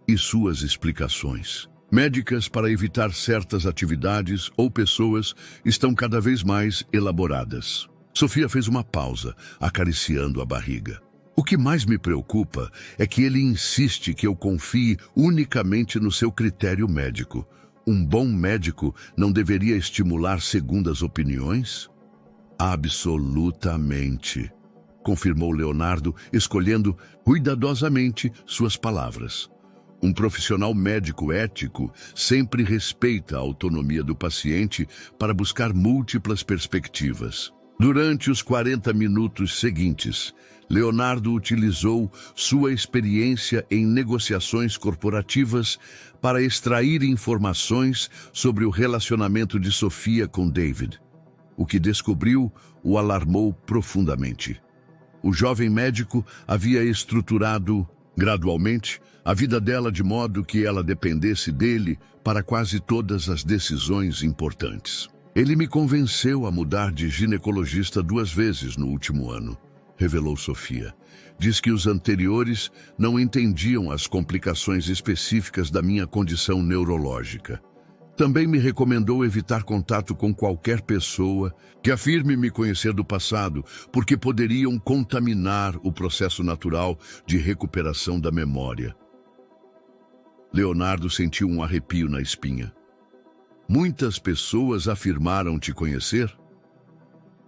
e suas explicações médicas para evitar certas atividades ou pessoas estão cada vez mais elaboradas." Sofia fez uma pausa, acariciando a barriga. "O que mais me preocupa é que ele insiste que eu confie unicamente no seu critério médico. Um bom médico não deveria estimular segundas opiniões?" "Absolutamente", confirmou Leonardo, escolhendo cuidadosamente suas palavras. Um profissional médico ético sempre respeita a autonomia do paciente para buscar múltiplas perspectivas. Durante os 40 minutos seguintes, Leonardo utilizou sua experiência em negociações corporativas para extrair informações sobre o relacionamento de Sofia com David. O que descobriu o alarmou profundamente. O jovem médico havia estruturado, gradualmente, a vida dela de modo que ela dependesse dele para quase todas as decisões importantes. "Ele me convenceu a mudar de ginecologista 2 vezes no último ano", revelou Sofia. Diz que os anteriores não entendiam as complicações específicas da minha condição neurológica. Também me recomendou evitar contato com qualquer pessoa que afirme me conhecer do passado, porque poderiam contaminar o processo natural de recuperação da memória. Leonardo sentiu um arrepio na espinha. Muitas pessoas afirmaram te conhecer?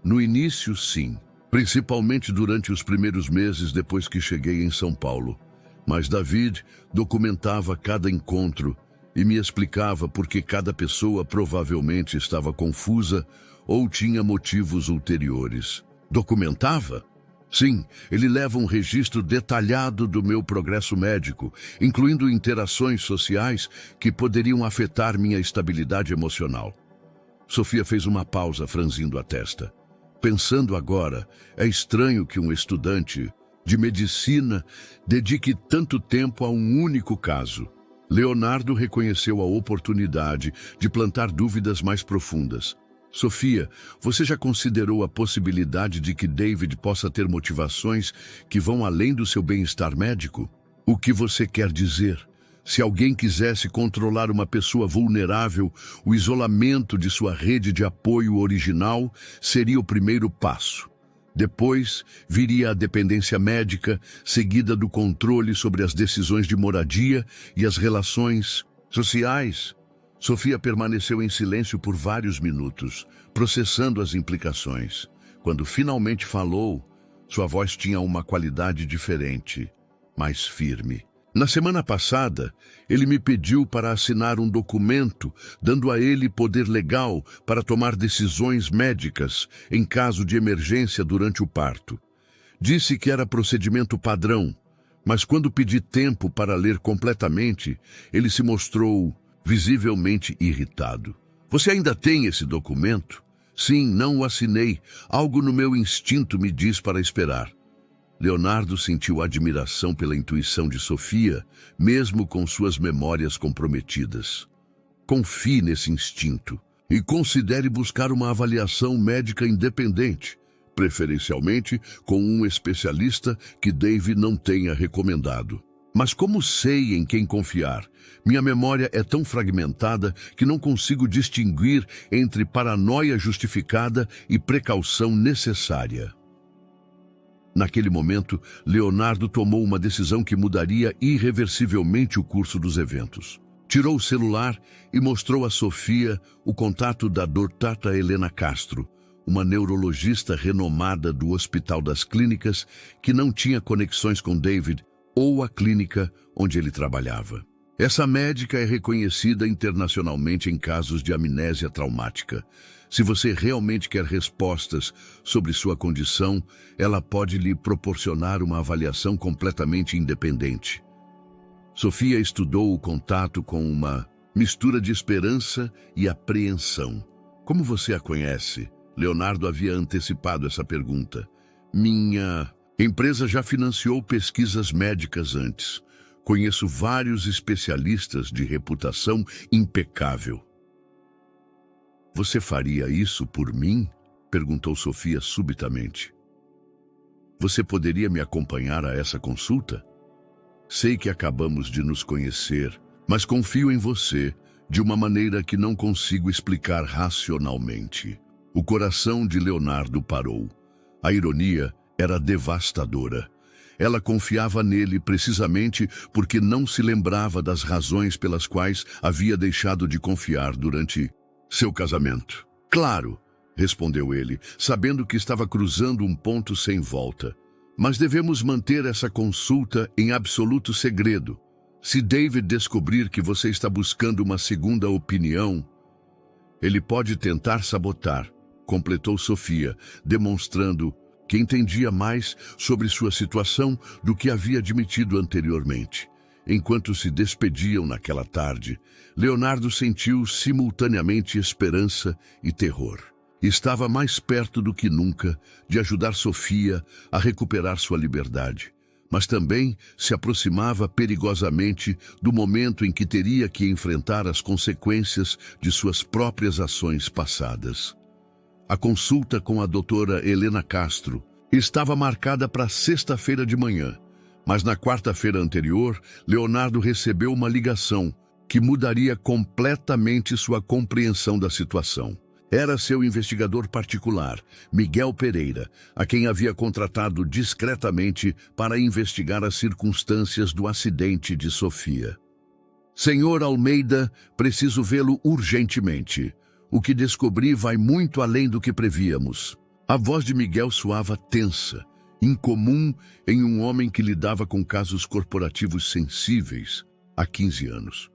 No início, sim. Principalmente durante os primeiros meses depois que cheguei em São Paulo. Mas David documentava cada encontro e me explicava por que cada pessoa provavelmente estava confusa ou tinha motivos ulteriores. Documentava? Sim, ele leva um registro detalhado do meu progresso médico, incluindo interações sociais que poderiam afetar minha estabilidade emocional. Sofia fez uma pausa, franzindo a testa. Pensando agora, é estranho que um estudante de medicina dedique tanto tempo a um único caso. Leonardo reconheceu a oportunidade de plantar dúvidas mais profundas. Sofia, você já considerou a possibilidade de que David possa ter motivações que vão além do seu bem-estar médico? O que você quer dizer? Se alguém quisesse controlar uma pessoa vulnerável, o isolamento de sua rede de apoio original seria o primeiro passo. Depois, viria a dependência médica, seguida do controle sobre as decisões de moradia e as relações sociais. Sofia permaneceu em silêncio por vários minutos, processando as implicações. Quando finalmente falou, sua voz tinha uma qualidade diferente, mais firme. Na semana passada, ele me pediu para assinar um documento, dando a ele poder legal para tomar decisões médicas em caso de emergência durante o parto. Disse que era procedimento padrão, mas quando pedi tempo para ler completamente, ele se mostrou visivelmente irritado. Você ainda tem esse documento? Sim, não o assinei. Algo no meu instinto me diz para esperar. Leonardo sentiu admiração pela intuição de Sofia, mesmo com suas memórias comprometidas. Confie nesse instinto e considere buscar uma avaliação médica independente, preferencialmente com um especialista que Dave não tenha recomendado. Mas como sei em quem confiar? Minha memória é tão fragmentada que não consigo distinguir entre paranoia justificada e precaução necessária. Naquele momento, Leonardo tomou uma decisão que mudaria irreversivelmente o curso dos eventos. Tirou o celular e mostrou a Sofia o contato da Dr. Helena Castro, uma neurologista renomada do Hospital das Clínicas que não tinha conexões com David ou a clínica onde ele trabalhava. Essa médica é reconhecida internacionalmente em casos de amnésia traumática. Se você realmente quer respostas sobre sua condição, ela pode lhe proporcionar uma avaliação completamente independente. Sofia estudou o contato com uma mistura de esperança e apreensão. Como você a conhece? Leonardo havia antecipado essa pergunta. Minha empresa já financiou pesquisas médicas antes. Conheço vários especialistas de reputação impecável. Você faria isso por mim? Perguntou Sofia subitamente. Você poderia me acompanhar a essa consulta? Sei que acabamos de nos conhecer, mas confio em você de uma maneira que não consigo explicar racionalmente. O coração de Leonardo parou. A ironia era devastadora. Ela confiava nele precisamente porque não se lembrava das razões pelas quais havia deixado de confiar durante seu casamento. Claro, respondeu ele, sabendo que estava cruzando um ponto sem volta. Mas devemos manter essa consulta em absoluto segredo. Se David descobrir que você está buscando uma segunda opinião, ele pode tentar sabotar, completou Sofia, demonstrando que entendia mais sobre sua situação do que havia admitido anteriormente. Enquanto se despediam naquela tarde, Leonardo sentiu simultaneamente esperança e terror. Estava mais perto do que nunca de ajudar Sofia a recuperar sua liberdade, mas também se aproximava perigosamente do momento em que teria que enfrentar as consequências de suas próprias ações passadas. A consulta com a doutora Helena Castro Estava marcada para sexta-feira de manhã, mas na quarta-feira anterior, Leonardo recebeu uma ligação que mudaria completamente sua compreensão da situação. Era seu investigador particular, Miguel Pereira, a quem havia contratado discretamente para investigar as circunstâncias do acidente de Sofia. Senhor Almeida, preciso vê-lo urgentemente. O que descobri vai muito além do que prevíamos. A voz de Miguel soava tensa, incomum em um homem que lidava com casos corporativos sensíveis há 15 anos.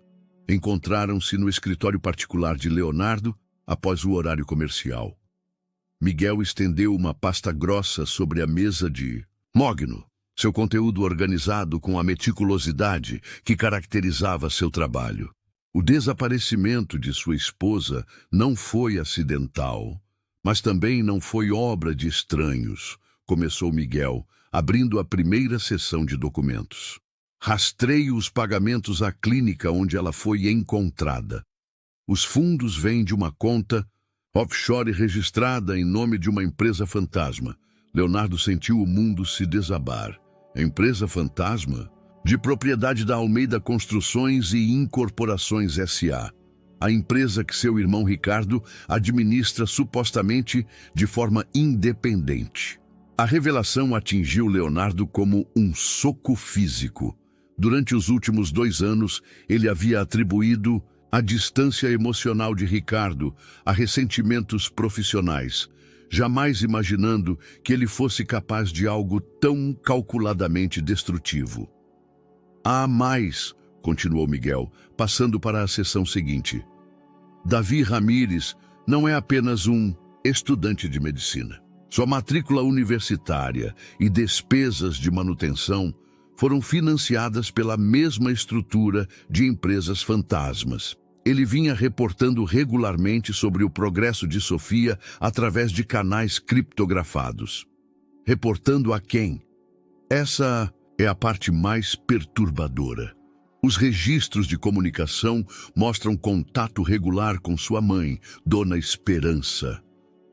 Encontraram-se no escritório particular de Leonardo após o horário comercial. Miguel estendeu uma pasta grossa sobre a mesa de mogno, seu conteúdo organizado com a meticulosidade que caracterizava seu trabalho. O desaparecimento de sua esposa não foi acidental, mas também não foi obra de estranhos, começou Miguel, abrindo a primeira sessão de documentos. Rastreie os pagamentos à clínica onde ela foi encontrada. Os fundos vêm de uma conta offshore registrada em nome de uma empresa fantasma. Leonardo sentiu o mundo se desabar. Empresa fantasma? De propriedade da Almeida Construções e Incorporações S.A., a empresa que seu irmão Ricardo administra supostamente de forma independente. A revelação atingiu Leonardo como um soco físico. Durante os últimos 2 anos, ele havia atribuído a distância emocional de Ricardo a ressentimentos profissionais, jamais imaginando que ele fosse capaz de algo tão calculadamente destrutivo. Há mais, continuou Miguel, passando para a sessão seguinte. Davi Ramírez não é apenas um estudante de medicina. Sua matrícula universitária e despesas de manutenção foram financiadas pela mesma estrutura de empresas fantasmas. Ele vinha reportando regularmente sobre o progresso de Sofia através de canais criptografados. Reportando a quem? Essa é a parte mais perturbadora. Os registros de comunicação mostram contato regular com sua mãe, Dona Esperança.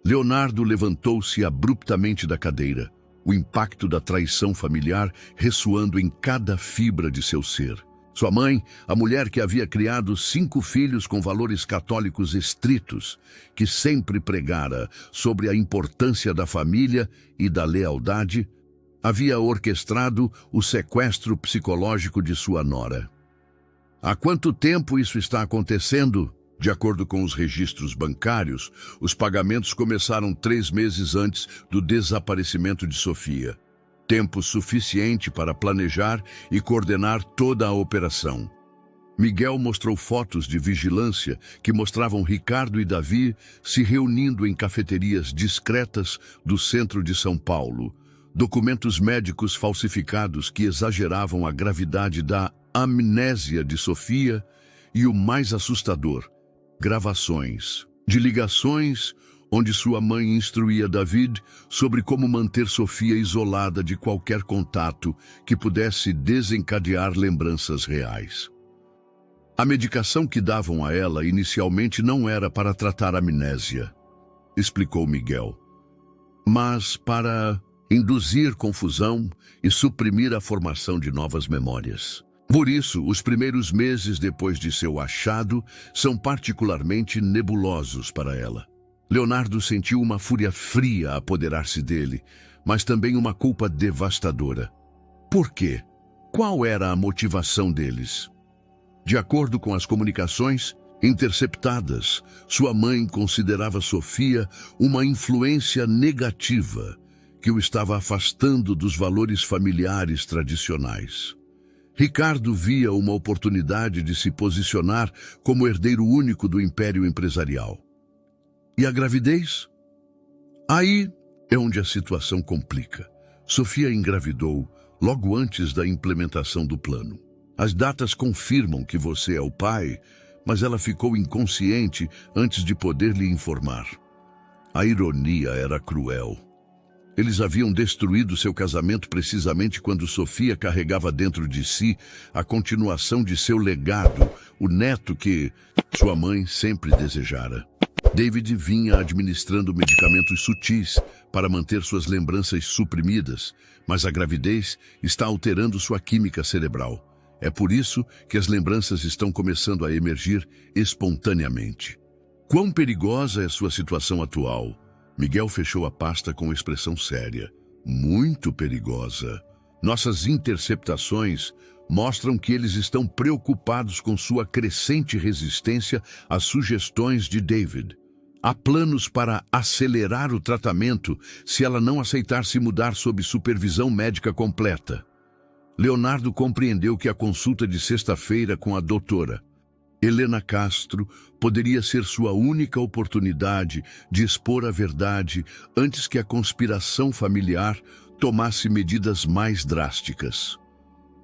Leonardo levantou-se abruptamente da cadeira, o impacto da traição familiar ressoando em cada fibra de seu ser. Sua mãe, a mulher que havia criado 5 filhos com valores católicos estritos, que sempre pregara sobre a importância da família e da lealdade, havia orquestrado o sequestro psicológico de sua nora. Há quanto tempo isso está acontecendo? De acordo com os registros bancários, os pagamentos começaram 3 meses antes do desaparecimento de Sofia. Tempo suficiente para planejar e coordenar toda a operação. Miguel mostrou fotos de vigilância que mostravam Ricardo e Davi se reunindo em cafeterias discretas do centro de São Paulo. Documentos médicos falsificados que exageravam a gravidade da amnésia de Sofia e, o mais assustador, gravações de ligações onde sua mãe instruía David sobre como manter Sofia isolada de qualquer contato que pudesse desencadear lembranças reais. A medicação que davam a ela inicialmente não era para tratar a amnésia, explicou Miguel, mas para induzir confusão e suprimir a formação de novas memórias. Por isso, os primeiros meses depois de seu achado são particularmente nebulosos para ela. Leonardo sentiu uma fúria fria apoderar-se dele, mas também uma culpa devastadora. Por quê? Qual era a motivação deles? De acordo com as comunicações interceptadas, sua mãe considerava Sofia uma influência negativa que o estava afastando dos valores familiares tradicionais. Ricardo via uma oportunidade de se posicionar como herdeiro único do império empresarial. E a gravidez? Aí é onde a situação complica. Sofia engravidou logo antes da implementação do plano. As datas confirmam que você é o pai, mas ela ficou inconsciente antes de poder lhe informar. A ironia era cruel. Eles haviam destruído seu casamento precisamente quando Sofia carregava dentro de si a continuação de seu legado, o neto que sua mãe sempre desejara. David vinha administrando medicamentos sutis para manter suas lembranças suprimidas, mas a gravidez está alterando sua química cerebral. É por isso que as lembranças estão começando a emergir espontaneamente. Quão perigosa é sua situação atual? Miguel fechou a pasta com expressão séria. Muito perigosa. Nossas interceptações mostram que eles estão preocupados com sua crescente resistência às sugestões de David. Há planos para acelerar o tratamento se ela não aceitar se mudar sob supervisão médica completa. Leonardo compreendeu que a consulta de sexta-feira com a doutora Helena Castro poderia ser sua única oportunidade de expor a verdade antes que a conspiração familiar tomasse medidas mais drásticas.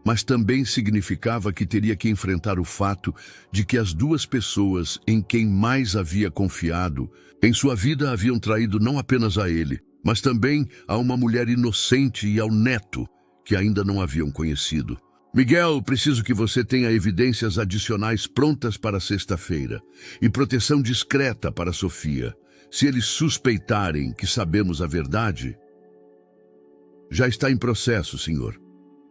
Mas também significava que teria que enfrentar o fato de que as duas pessoas em quem mais havia confiado em sua vida haviam traído não apenas a ele, mas também a uma mulher inocente e ao neto que ainda não haviam conhecido. Miguel, preciso que você tenha evidências adicionais prontas para sexta-feira e proteção discreta para Sofia. Se eles suspeitarem que sabemos a verdade, já está em processo, senhor.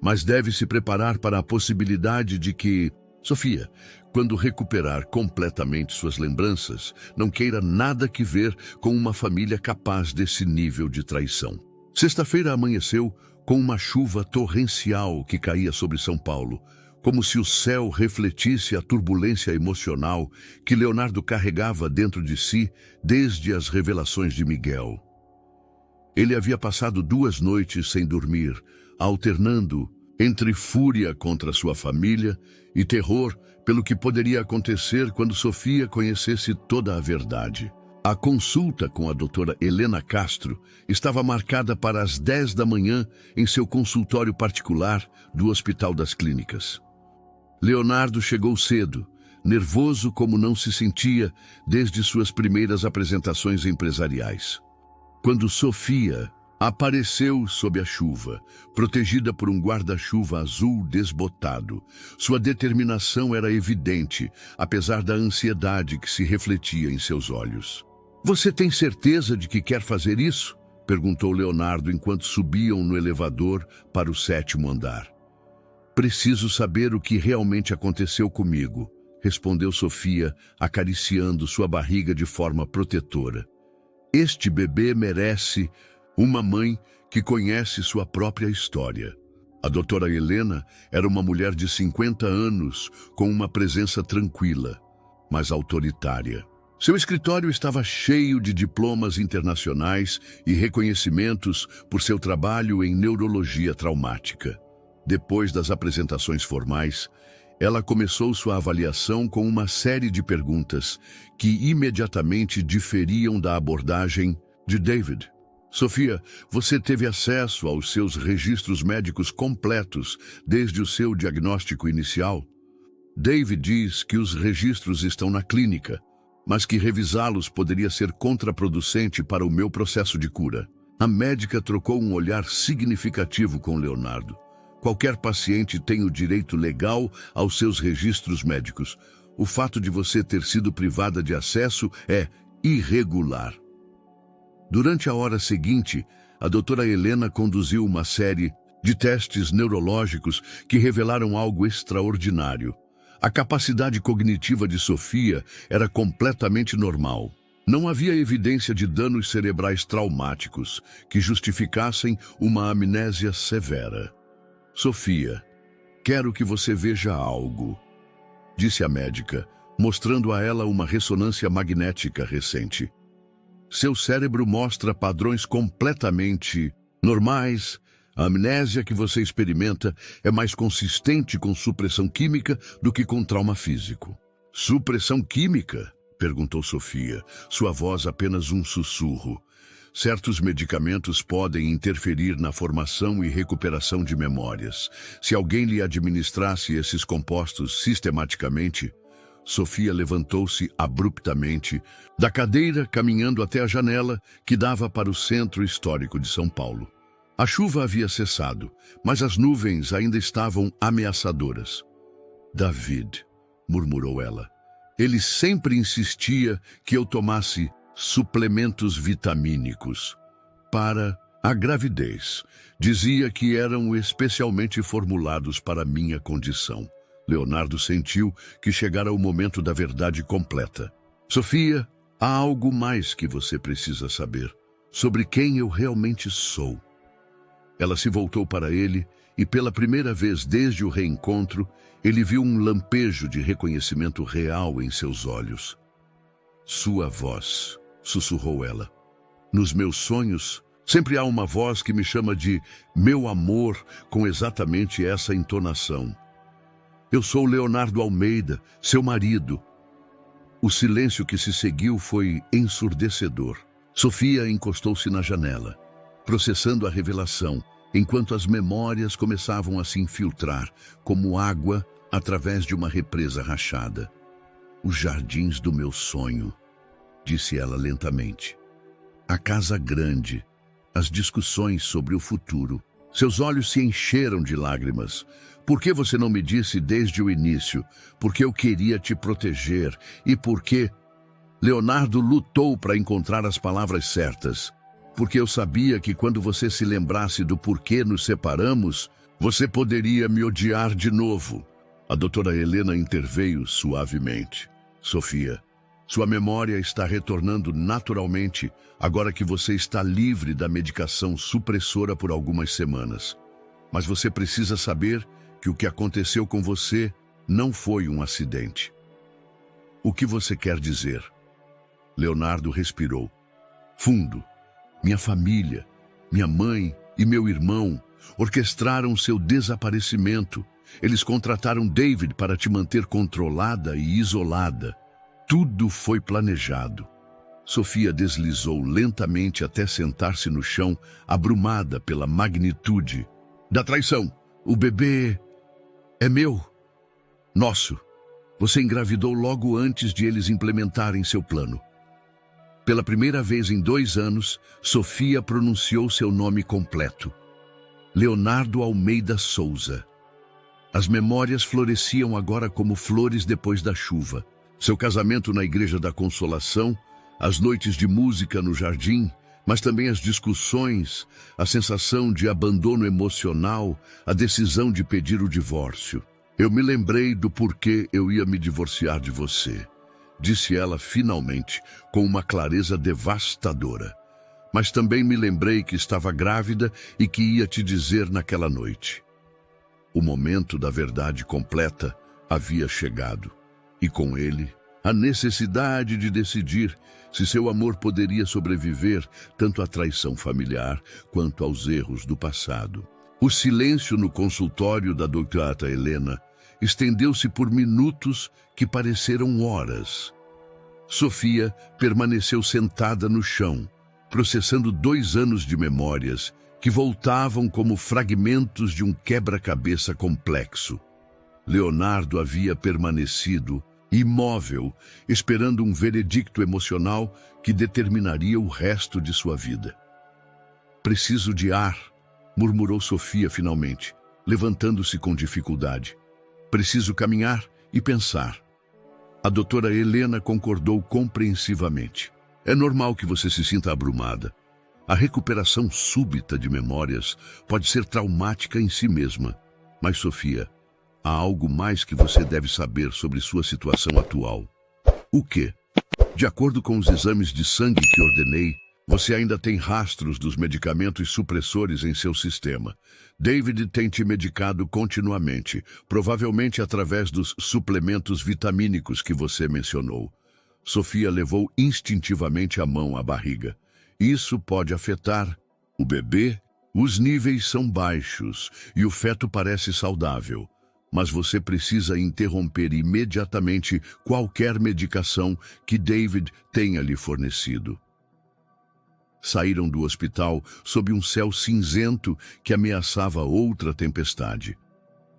Mas deve se preparar para a possibilidade de que Sofia, quando recuperar completamente suas lembranças, não queira nada que ver com uma família capaz desse nível de traição. Sexta-feira amanheceu com uma chuva torrencial que caía sobre São Paulo, como se o céu refletisse a turbulência emocional que Leonardo carregava dentro de si desde as revelações de Miguel. Ele havia passado 2 noites sem dormir, alternando entre fúria contra sua família e terror pelo que poderia acontecer quando Sofia conhecesse toda a verdade. A consulta com a doutora Helena Castro estava marcada para as 10 da manhã em seu consultório particular do Hospital das Clínicas. Leonardo chegou cedo, nervoso como não se sentia desde suas primeiras apresentações empresariais. Quando Sofia apareceu sob a chuva, protegida por um guarda-chuva azul desbotado, sua determinação era evidente, apesar da ansiedade que se refletia em seus olhos. Você tem certeza de que quer fazer isso? Perguntou Leonardo enquanto subiam no elevador para o 7º andar. Preciso saber o que realmente aconteceu comigo, respondeu Sofia, acariciando sua barriga de forma protetora. Este bebê merece uma mãe que conhece sua própria história. A doutora Helena era uma mulher de 50 anos, com uma presença tranquila, mas autoritária. Seu escritório estava cheio de diplomas internacionais e reconhecimentos por seu trabalho em neurologia traumática. Depois das apresentações formais, ela começou sua avaliação com uma série de perguntas que imediatamente diferiam da abordagem de David. Sofia, você teve acesso aos seus registros médicos completos desde o seu diagnóstico inicial? David diz que os registros estão na clínica, mas que revisá-los poderia ser contraproducente para o meu processo de cura. A médica trocou um olhar significativo com Leonardo. Qualquer paciente tem o direito legal aos seus registros médicos. O fato de você ter sido privada de acesso é irregular. Durante a hora seguinte, a doutora Helena conduziu uma série de testes neurológicos que revelaram algo extraordinário. A capacidade cognitiva de Sofia era completamente normal. Não havia evidência de danos cerebrais traumáticos que justificassem uma amnésia severa. Sofia, quero que você veja algo, disse a médica, mostrando a ela uma ressonância magnética recente. Seu cérebro mostra padrões completamente normais. A amnésia que você experimenta é mais consistente com supressão química do que com trauma físico. Supressão química? Perguntou Sofia, sua voz apenas um sussurro. Certos medicamentos podem interferir na formação e recuperação de memórias. Se alguém lhe administrasse esses compostos sistematicamente... Sofia levantou-se abruptamente da cadeira, caminhando até a janela que dava para o centro histórico de São Paulo. A chuva havia cessado, mas as nuvens ainda estavam ameaçadoras. David, murmurou ela, Ele sempre insistia que eu tomasse suplementos vitamínicos para a gravidez. Dizia que eram especialmente formulados para minha condição. Leonardo sentiu que chegara o momento da verdade completa. Sofia, há algo mais que você precisa saber sobre quem eu realmente sou. Ela se voltou para ele e, pela primeira vez desde o reencontro, ele viu um lampejo de reconhecimento real em seus olhos. Sua voz, sussurrou ela. Nos meus sonhos, sempre há uma voz que me chama de meu amor com exatamente essa entonação. Eu sou Leonardo Almeida, seu marido. O silêncio que se seguiu foi ensurdecedor. Sofia encostou-se na janela, processando a revelação, enquanto as memórias começavam a se infiltrar, como água através de uma represa rachada. Os jardins do meu sonho, disse ela lentamente. A casa grande, as discussões sobre o futuro. Seus olhos se encheram de lágrimas. Por que você não me disse desde o início? Porque eu queria te proteger e porque... Leonardo lutou para encontrar as palavras certas. Porque eu sabia que quando você se lembrasse do porquê nos separamos, você poderia me odiar de novo. A doutora Helena interveio suavemente. Sofia, sua memória está retornando naturalmente agora que você está livre da medicação supressora por algumas semanas. Mas você precisa saber que o que aconteceu com você não foi um acidente. O que você quer dizer? Leonardo respirou. Fundo. Minha família, minha mãe e meu irmão orquestraram seu desaparecimento. Eles contrataram David para te manter controlada e isolada. Tudo foi planejado. Sofia deslizou lentamente até sentar-se no chão, abrumada pela magnitude da traição. O bebê é meu. Nosso. Você engravidou logo antes de eles implementarem seu plano. Pela primeira vez em 2 anos, Sofia pronunciou seu nome completo. Leonardo Almeida Souza. As memórias floresciam agora como flores depois da chuva. Seu casamento na Igreja da Consolação, as noites de música no jardim, mas também as discussões, a sensação de abandono emocional, a decisão de pedir o divórcio. Eu me lembrei do porquê eu ia me divorciar de você, disse ela finalmente, com uma clareza devastadora. Mas também me lembrei que estava grávida e que ia te dizer naquela noite. O momento da verdade completa havia chegado, e com ele, a necessidade de decidir se seu amor poderia sobreviver tanto à traição familiar quanto aos erros do passado. O silêncio no consultório da doutora Helena estendeu-se por minutos que pareceram horas. Sofia permaneceu sentada no chão, processando 2 anos de memórias que voltavam como fragmentos de um quebra-cabeça complexo. Leonardo havia permanecido imóvel, esperando um veredicto emocional que determinaria o resto de sua vida. Preciso de ar, murmurou Sofia finalmente, levantando-se com dificuldade. Preciso caminhar e pensar. A doutora Helena concordou compreensivamente. É normal que você se sinta abrumada. A recuperação súbita de memórias pode ser traumática em si mesma. Mas, Sofia, há algo mais que você deve saber sobre sua situação atual. O quê? De acordo com os exames de sangue que ordenei, você ainda tem rastros dos medicamentos supressores em seu sistema. David tem te medicado continuamente, provavelmente através dos suplementos vitamínicos que você mencionou. Sofia levou instintivamente a mão à barriga. Isso pode afetar o bebê. Os níveis são baixos e o feto parece saudável. Mas você precisa interromper imediatamente qualquer medicação que David tenha lhe fornecido. Saíram do hospital sob um céu cinzento que ameaçava outra tempestade.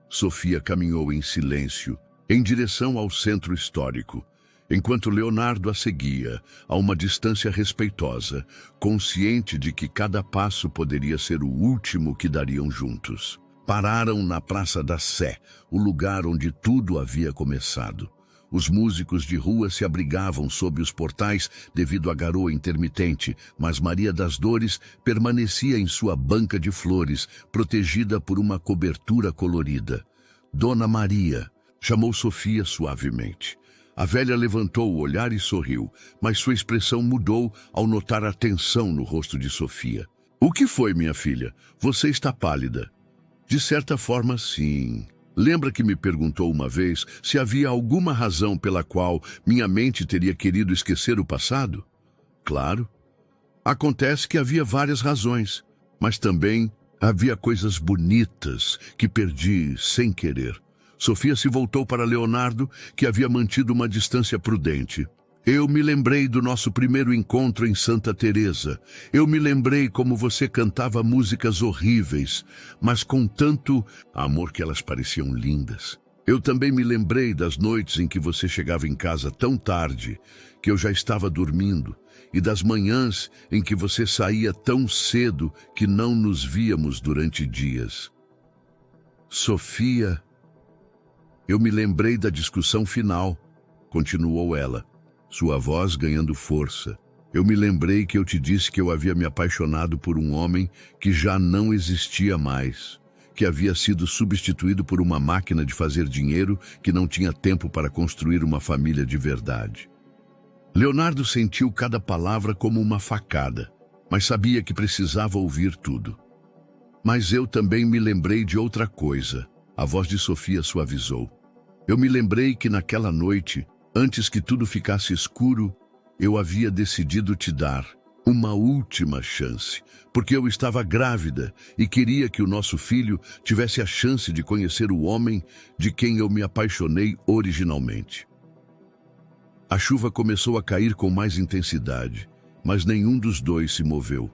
Sofia caminhou em silêncio, em direção ao centro histórico, enquanto Leonardo a seguia, a uma distância respeitosa, consciente de que cada passo poderia ser o último que dariam juntos. Pararam na Praça da Sé, o lugar onde tudo havia começado. Os músicos de rua se abrigavam sob os portais devido à garoa intermitente, mas Maria das Dores permanecia em sua banca de flores, protegida por uma cobertura colorida. Dona Maria, chamou Sofia suavemente. A velha levantou o olhar e sorriu, mas sua expressão mudou ao notar a tensão no rosto de Sofia. O que foi, minha filha? Você está pálida. De certa forma, sim. Lembra que me perguntou uma vez se havia alguma razão pela qual minha mente teria querido esquecer o passado? Claro. Acontece que havia várias razões, mas também havia coisas bonitas que perdi sem querer. Sofia se voltou para Leonardo, que havia mantido uma distância prudente. Eu me lembrei do nosso primeiro encontro em Santa Teresa. Eu me lembrei como você cantava músicas horríveis, mas com tanto amor que elas pareciam lindas. Eu também me lembrei das noites em que você chegava em casa tão tarde que eu já estava dormindo, e das manhãs em que você saía tão cedo que não nos víamos durante dias. Sofia, eu me lembrei da discussão final, continuou ela, sua voz ganhando força. Eu me lembrei que eu te disse que eu havia me apaixonado por um homem que já não existia mais, que havia sido substituído por uma máquina de fazer dinheiro que não tinha tempo para construir uma família de verdade. Leonardo sentiu cada palavra como uma facada, mas sabia que precisava ouvir tudo. Mas eu também me lembrei de outra coisa. A voz de Sofia suavizou. Eu me lembrei que naquela noite, antes que tudo ficasse escuro, eu havia decidido te dar uma última chance, porque eu estava grávida e queria que o nosso filho tivesse a chance de conhecer o homem de quem eu me apaixonei originalmente. A chuva começou a cair com mais intensidade, mas nenhum dos dois se moveu.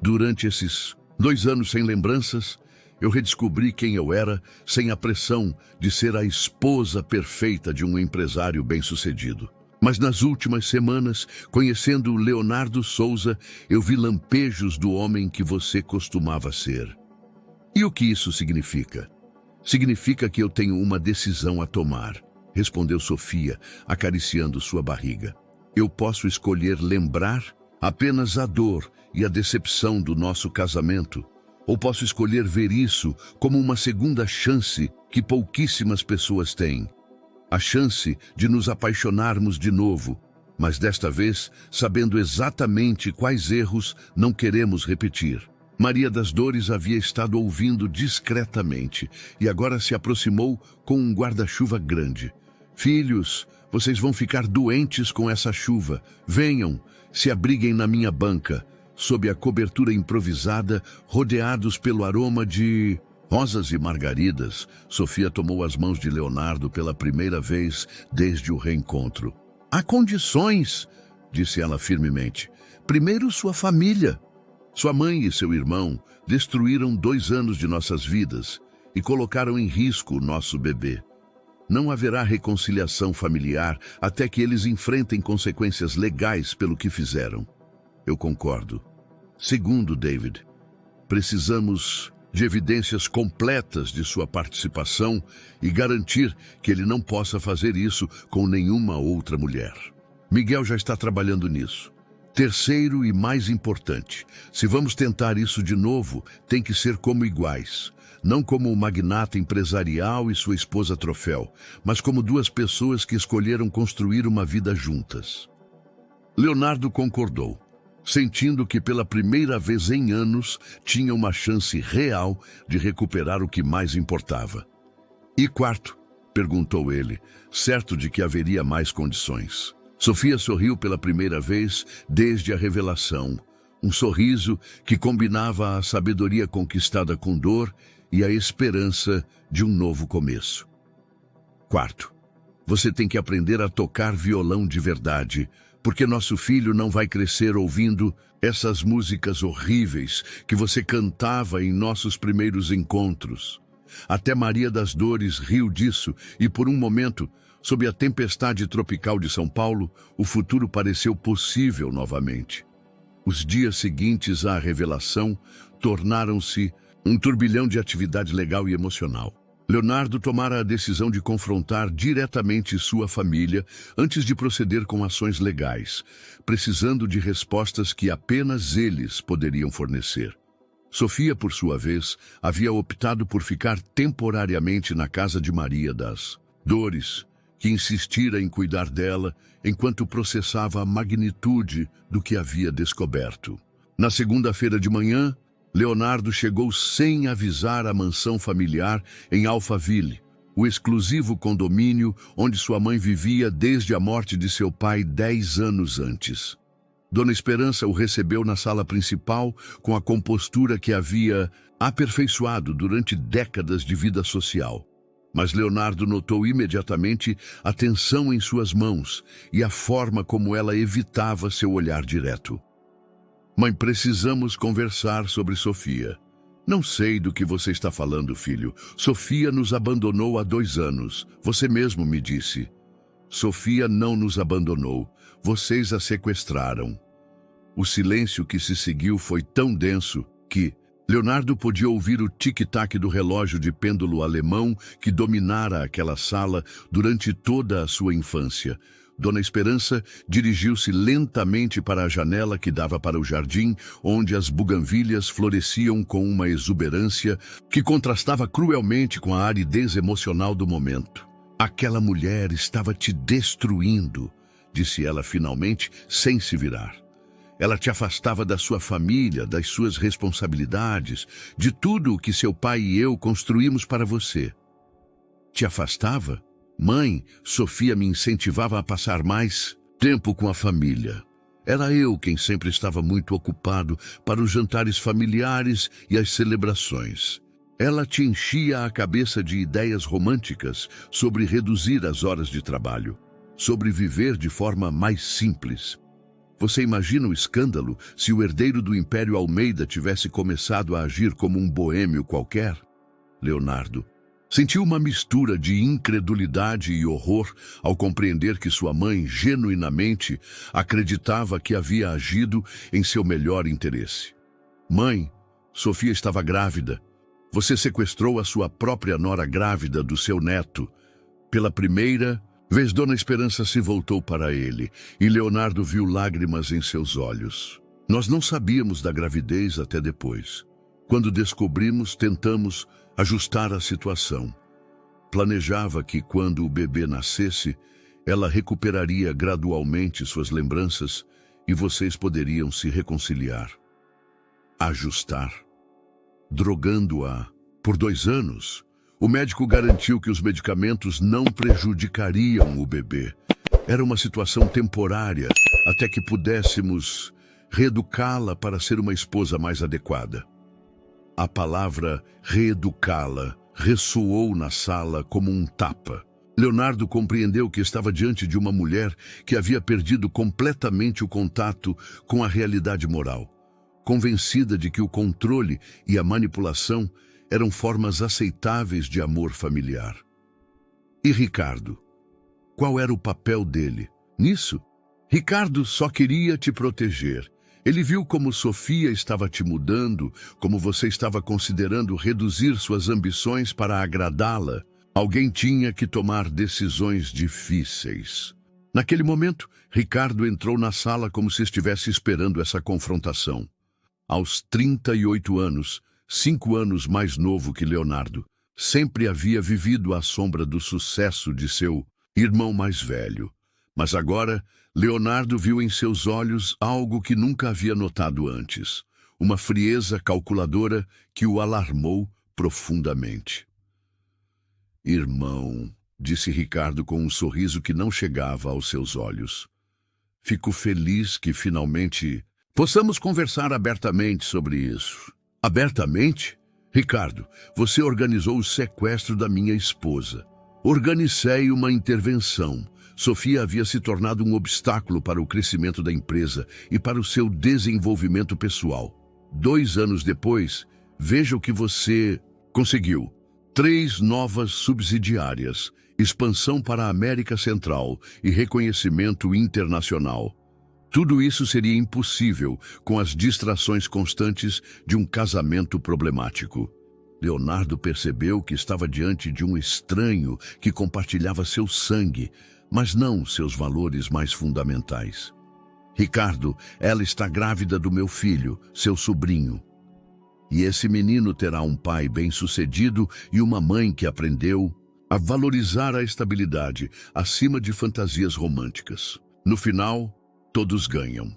Durante esses 2 anos sem lembranças, eu redescobri quem eu era sem a pressão de ser a esposa perfeita de um empresário bem-sucedido. Mas nas últimas semanas, conhecendo Leonardo Souza, eu vi lampejos do homem que você costumava ser. E o que isso significa? Significa que eu tenho uma decisão a tomar, respondeu Sofia, acariciando sua barriga. Eu posso escolher lembrar apenas a dor e a decepção do nosso casamento, ou posso escolher ver isso como uma segunda chance que pouquíssimas pessoas têm. A chance de nos apaixonarmos de novo, mas desta vez sabendo exatamente quais erros não queremos repetir. Maria das Dores havia estado ouvindo discretamente e agora se aproximou com um guarda-chuva grande. Filhos, vocês vão ficar doentes com essa chuva. Venham, se abriguem na minha banca, sob a cobertura improvisada, rodeados pelo aroma de rosas e margaridas. Sofia tomou as mãos de Leonardo pela primeira vez desde o reencontro. Há condições, disse ela firmemente. Primeiro sua família. Sua mãe e seu irmão destruíram 2 anos de nossas vidas e colocaram em risco o nosso bebê. Não haverá reconciliação familiar até que eles enfrentem consequências legais pelo que fizeram. Eu concordo. Segundo, David, precisamos de evidências completas de sua participação e garantir que ele não possa fazer isso com nenhuma outra mulher. Miguel já está trabalhando nisso. Terceiro e mais importante, se vamos tentar isso de novo, tem que ser como iguais. Não como o magnata empresarial e sua esposa troféu, mas como 2 pessoas que escolheram construir uma vida juntas. Leonardo concordou, sentindo que pela primeira vez em anos tinha uma chance real de recuperar o que mais importava. E quarto? Perguntou ele, certo de que haveria mais condições. Sofia sorriu pela primeira vez desde a revelação, um sorriso que combinava a sabedoria conquistada com dor e a esperança de um novo começo. Quarto, você tem que aprender a tocar violão de verdade, porque nosso filho não vai crescer ouvindo essas músicas horríveis que você cantava em nossos primeiros encontros. Até Maria das Dores riu disso e por um momento, sob a tempestade tropical de São Paulo, o futuro pareceu possível novamente. Os dias seguintes à revelação tornaram-se um turbilhão de atividade legal e emocional. Leonardo tomara a decisão de confrontar diretamente sua família antes de proceder com ações legais, precisando de respostas que apenas eles poderiam fornecer. Sofia, por sua vez, havia optado por ficar temporariamente na casa de Maria das Dores, que insistira em cuidar dela enquanto processava a magnitude do que havia descoberto. Na segunda-feira de manhã, Leonardo chegou sem avisar à mansão familiar em Alphaville, o exclusivo condomínio onde sua mãe vivia desde a morte de seu pai 10 anos antes. Dona Esperança o recebeu na sala principal com a compostura que havia aperfeiçoado durante décadas de vida social. Mas Leonardo notou imediatamente a tensão em suas mãos e a forma como ela evitava seu olhar direto. Mãe, precisamos conversar sobre Sofia. Não sei do que você está falando, filho. Sofia nos abandonou há 2 anos. Você mesmo me disse. Sofia não nos abandonou. Vocês a sequestraram. O silêncio que se seguiu foi tão denso que Leonardo podia ouvir o tic-tac do relógio de pêndulo alemão que dominara aquela sala durante toda a sua infância. Dona Esperança dirigiu-se lentamente para a janela que dava para o jardim, onde as buganvílias floresciam com uma exuberância que contrastava cruelmente com a aridez emocional do momento. Aquela mulher estava te destruindo, disse ela finalmente, sem se virar. Ela te afastava da sua família, das suas responsabilidades, de tudo o que seu pai e eu construímos para você. Te afastava? Mãe, Sofia me incentivava a passar mais tempo com a família. Era eu quem sempre estava muito ocupado para os jantares familiares e as celebrações. Ela te enchia a cabeça de ideias românticas sobre reduzir as horas de trabalho, sobre viver de forma mais simples. Você imagina o escândalo se o herdeiro do Império Almeida tivesse começado a agir como um boêmio qualquer? Leonardo sentiu uma mistura de incredulidade e horror ao compreender que sua mãe genuinamente acreditava que havia agido em seu melhor interesse. Mãe, Sofia estava grávida. Você sequestrou a sua própria nora grávida do seu neto. Pela primeira vez, Dona Esperança se voltou para ele e Leonardo viu lágrimas em seus olhos. Nós não sabíamos da gravidez até depois. Quando descobrimos, tentamos ajustar a situação. Planejava que, quando o bebê nascesse, ela recuperaria gradualmente suas lembranças e vocês poderiam se reconciliar. Ajustar. Drogando-a por 2 anos, o médico garantiu que os medicamentos não prejudicariam o bebê. Era uma situação temporária, até que pudéssemos reeducá-la para ser uma esposa mais adequada. A palavra reeducá-la ressoou na sala como um tapa. Leonardo compreendeu que estava diante de uma mulher que havia perdido completamente o contato com a realidade moral, convencida de que o controle e a manipulação eram formas aceitáveis de amor familiar. E Ricardo? Qual era o papel dele nisso? Ricardo só queria te proteger. Ele viu como Sofia estava te mudando, como você estava considerando reduzir suas ambições para agradá-la. Alguém tinha que tomar decisões difíceis. Naquele momento, Ricardo entrou na sala como se estivesse esperando essa confrontação. Aos 38 anos, 5 anos mais novo que Leonardo, sempre havia vivido à sombra do sucesso de seu irmão mais velho. Mas agora, Leonardo viu em seus olhos algo que nunca havia notado antes, uma frieza calculadora que o alarmou profundamente. Irmão, disse Ricardo com um sorriso que não chegava aos seus olhos. Fico feliz que finalmente possamos conversar abertamente sobre isso. Abertamente? Ricardo, você organizou o sequestro da minha esposa. Organizei uma intervenção. Sofia havia se tornado um obstáculo para o crescimento da empresa e para o seu desenvolvimento pessoal. 2 anos depois, veja o que você conseguiu. 3 novas subsidiárias, expansão para a América Central e reconhecimento internacional. Tudo isso seria impossível com as distrações constantes de um casamento problemático. Leonardo percebeu que estava diante de um estranho que compartilhava seu sangue, mas não seus valores mais fundamentais. Ricardo, ela está grávida do meu filho, seu sobrinho. E esse menino terá um pai bem-sucedido e uma mãe que aprendeu a valorizar a estabilidade acima de fantasias românticas. No final, todos ganham.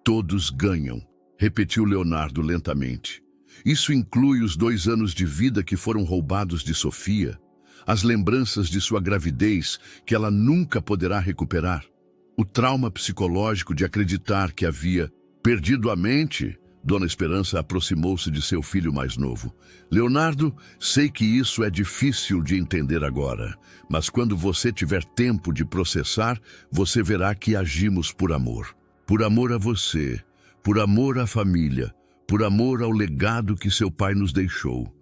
Todos ganham, repetiu Leonardo lentamente. Isso inclui os 2 anos de vida que foram roubados de Sofia, as lembranças de sua gravidez que ela nunca poderá recuperar, o trauma psicológico de acreditar que havia perdido a mente. Dona Esperança aproximou-se de seu filho mais novo. Leonardo, sei que isso é difícil de entender agora, mas quando você tiver tempo de processar, você verá que agimos por amor. Por amor a você, por amor à família, por amor ao legado que seu pai nos deixou.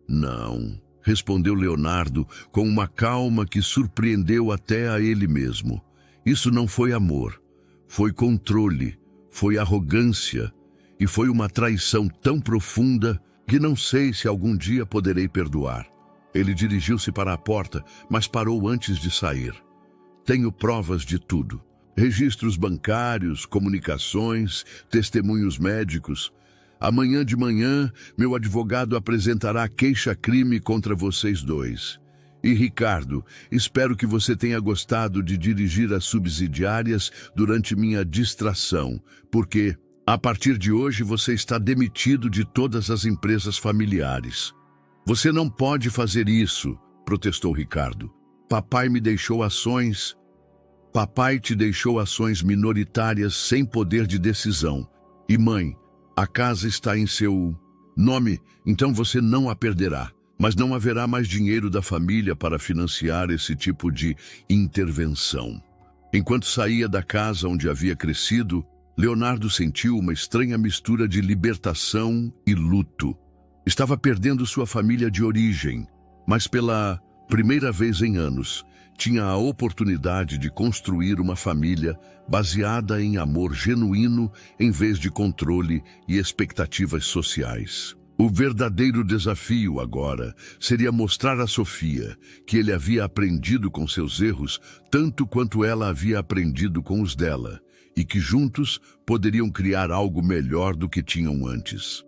Não, respondeu Leonardo com uma calma que surpreendeu até a ele mesmo. Isso não foi amor, foi controle, foi arrogância, e foi uma traição tão profunda que não sei se algum dia poderei perdoar. Ele dirigiu-se para a porta, mas parou antes de sair. Tenho provas de tudo. Registros bancários, comunicações, testemunhos médicos. Amanhã de manhã, meu advogado apresentará queixa-crime contra vocês dois. E, Ricardo, espero que você tenha gostado de dirigir as subsidiárias durante minha distração, porque a partir de hoje você está demitido de todas as empresas familiares. Você não pode fazer isso, protestou Ricardo. Papai me deixou ações. Papai te deixou ações minoritárias sem poder de decisão. E mãe, a casa está em seu nome, então você não a perderá. Mas não haverá mais dinheiro da família para financiar esse tipo de intervenção. Enquanto saía da casa onde havia crescido, Leonardo sentiu uma estranha mistura de libertação e luto. Estava perdendo sua família de origem, mas pela primeira vez em anos, tinha a oportunidade de construir uma família baseada em amor genuíno em vez de controle e expectativas sociais. O verdadeiro desafio agora seria mostrar a Sofia que ele havia aprendido com seus erros tanto quanto ela havia aprendido com os dela, e que juntos poderiam criar algo melhor do que tinham antes.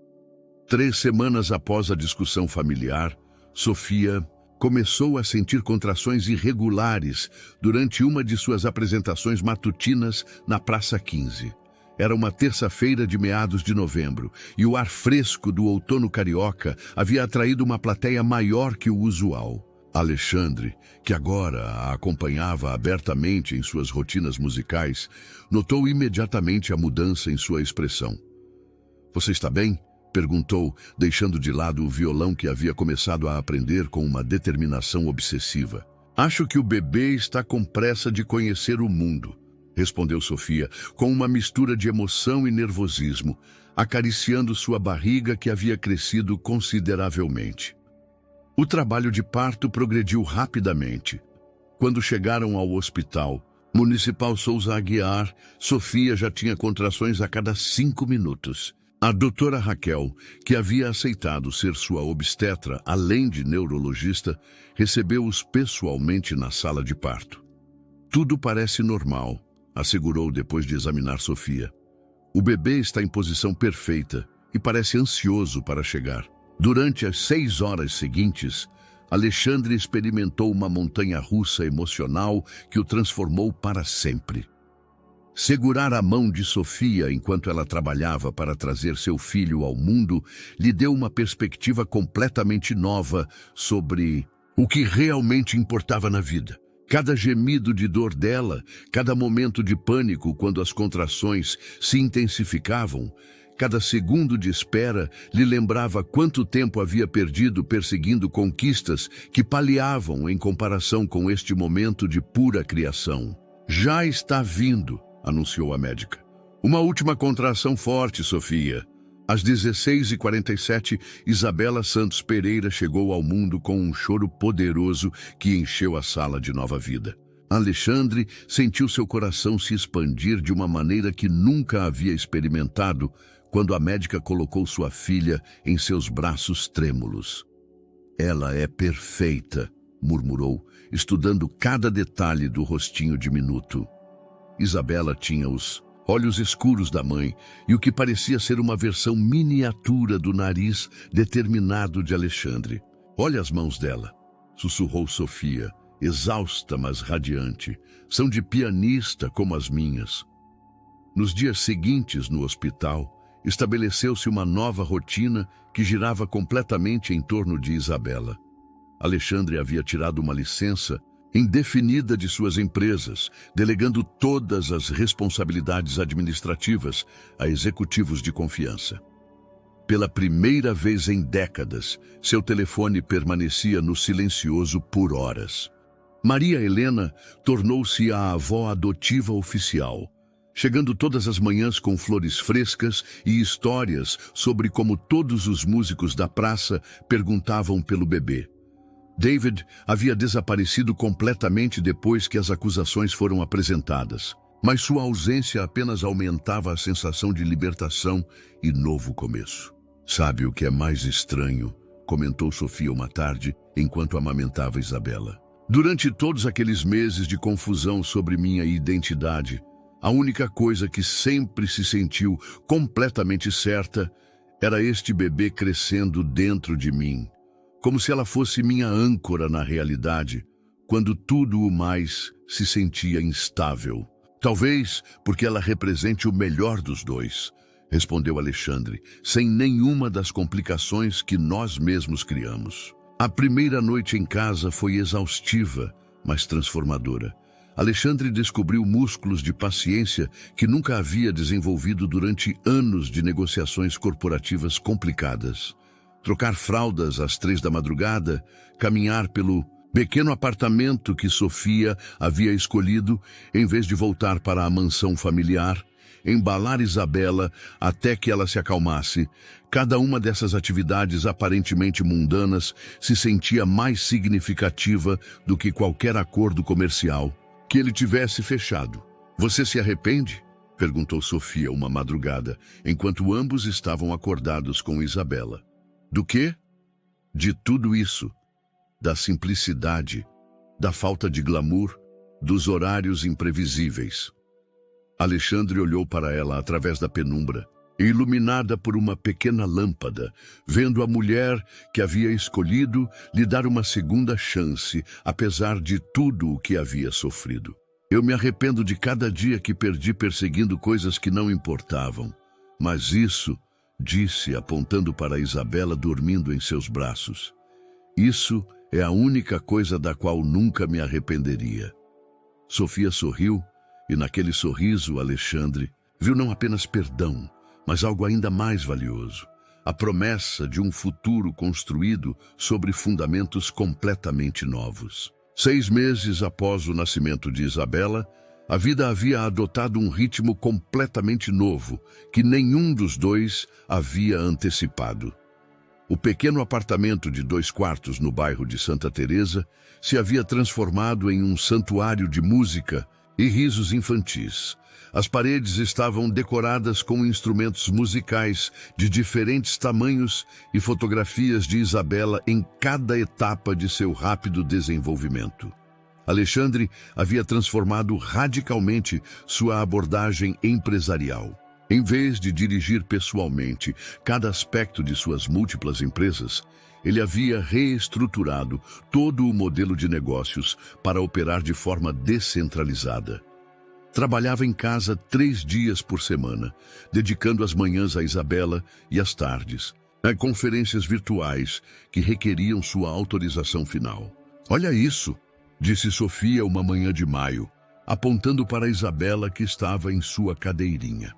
3 semanas após a discussão familiar, Sofia começou a sentir contrações irregulares durante uma de suas apresentações matutinas na Praça 15. Era uma terça-feira de meados de novembro, e o ar fresco do outono carioca havia atraído uma plateia maior que o usual. Alexandre, que agora a acompanhava abertamente em suas rotinas musicais, notou imediatamente a mudança em sua expressão. "Você está bem?" perguntou, deixando de lado o violão que havia começado a aprender com uma determinação obsessiva. "Acho que o bebê está com pressa de conhecer o mundo", respondeu Sofia, com uma mistura de emoção e nervosismo, acariciando sua barriga que havia crescido consideravelmente. O trabalho de parto progrediu rapidamente. Quando chegaram ao hospital municipal Souza Aguiar, Sofia já tinha contrações a cada 5 minutos. A doutora Raquel, que havia aceitado ser sua obstetra, além de neurologista, recebeu-os pessoalmente na sala de parto. "Tudo parece normal", assegurou depois de examinar Sofia. "O bebê está em posição perfeita e parece ansioso para chegar." Durante as 6 horas seguintes, Alexandre experimentou uma montanha-russa emocional que o transformou para sempre. Segurar a mão de Sofia enquanto ela trabalhava para trazer seu filho ao mundo lhe deu uma perspectiva completamente nova sobre o que realmente importava na vida. Cada gemido de dor dela, cada momento de pânico quando as contrações se intensificavam, cada segundo de espera lhe lembrava quanto tempo havia perdido perseguindo conquistas que paliavam em comparação com este momento de pura criação. "Já está vindo", anunciou a médica. "Uma última contração forte, Sofia." Às 16h47, Isabela Santos Pereira chegou ao mundo com um choro poderoso que encheu a sala de nova vida. Alexandre sentiu seu coração se expandir de uma maneira que nunca havia experimentado quando a médica colocou sua filha em seus braços trêmulos. Ela é perfeita, murmurou, estudando cada detalhe do rostinho diminuto. Isabela tinha os olhos escuros da mãe e o que parecia ser uma versão miniatura do nariz determinado de Alexandre. Olha as mãos dela, sussurrou Sofia, exausta mas radiante. São de pianista como as minhas. Nos dias seguintes, no hospital, estabeleceu-se uma nova rotina que girava completamente em torno de Isabela. Alexandre havia tirado uma licença indefinida de suas empresas, delegando todas as responsabilidades administrativas a executivos de confiança. Pela primeira vez em décadas, seu telefone permanecia no silencioso por horas. Maria Helena tornou-se a avó adotiva oficial, chegando todas as manhãs com flores frescas e histórias sobre como todos os músicos da praça perguntavam pelo bebê. David havia desaparecido completamente depois que as acusações foram apresentadas, mas sua ausência apenas aumentava a sensação de libertação e novo começo. Sabe o que é mais estranho? Comentou Sofia uma tarde, enquanto amamentava Isabela. Durante todos aqueles meses de confusão sobre minha identidade, a única coisa que sempre se sentiu completamente certa era este bebê crescendo dentro de mim, como se ela fosse minha âncora na realidade, quando tudo o mais se sentia instável. Talvez porque ela represente o melhor dos dois, respondeu Alexandre, sem nenhuma das complicações que nós mesmos criamos. A primeira noite em casa foi exaustiva, mas transformadora. Alexandre descobriu músculos de paciência que nunca havia desenvolvido durante anos de negociações corporativas complicadas. Trocar fraldas às 3 da madrugada, caminhar pelo pequeno apartamento que Sofia havia escolhido, em vez de voltar para a mansão familiar, embalar Isabela até que ela se acalmasse. Cada uma dessas atividades aparentemente mundanas se sentia mais significativa do que qualquer acordo comercial que ele tivesse fechado. Você se arrepende? Perguntou Sofia uma madrugada, enquanto ambos estavam acordados com Isabela. Do quê? De tudo isso. Da simplicidade, da falta de glamour, dos horários imprevisíveis. Alexandre olhou para ela através da penumbra, iluminada por uma pequena lâmpada, vendo a mulher que havia escolhido lhe dar uma segunda chance, apesar de tudo o que havia sofrido. Eu me arrependo de cada dia que perdi perseguindo coisas que não importavam. Mas isso, disse, apontando para Isabela dormindo em seus braços, isso é a única coisa da qual nunca me arrependeria. Sofia sorriu, e naquele sorriso, Alexandre viu não apenas perdão, mas algo ainda mais valioso, a promessa de um futuro construído sobre fundamentos completamente novos. 6 meses após o nascimento de Isabela, a vida havia adotado um ritmo completamente novo, que nenhum dos dois havia antecipado. O pequeno apartamento de 2 quartos no bairro de Santa Teresa se havia transformado em um santuário de música e risos infantis. As paredes estavam decoradas com instrumentos musicais de diferentes tamanhos e fotografias de Isabela em cada etapa de seu rápido desenvolvimento. Alexandre havia transformado radicalmente sua abordagem empresarial. Em vez de dirigir pessoalmente cada aspecto de suas múltiplas empresas, ele havia reestruturado todo o modelo de negócios para operar de forma descentralizada. Trabalhava em casa 3 dias por semana, dedicando as manhãs a Isabela e as tardes a conferências virtuais que requeriam sua autorização final. Olha isso, disse Sofia uma manhã de maio, apontando para Isabela que estava em sua cadeirinha.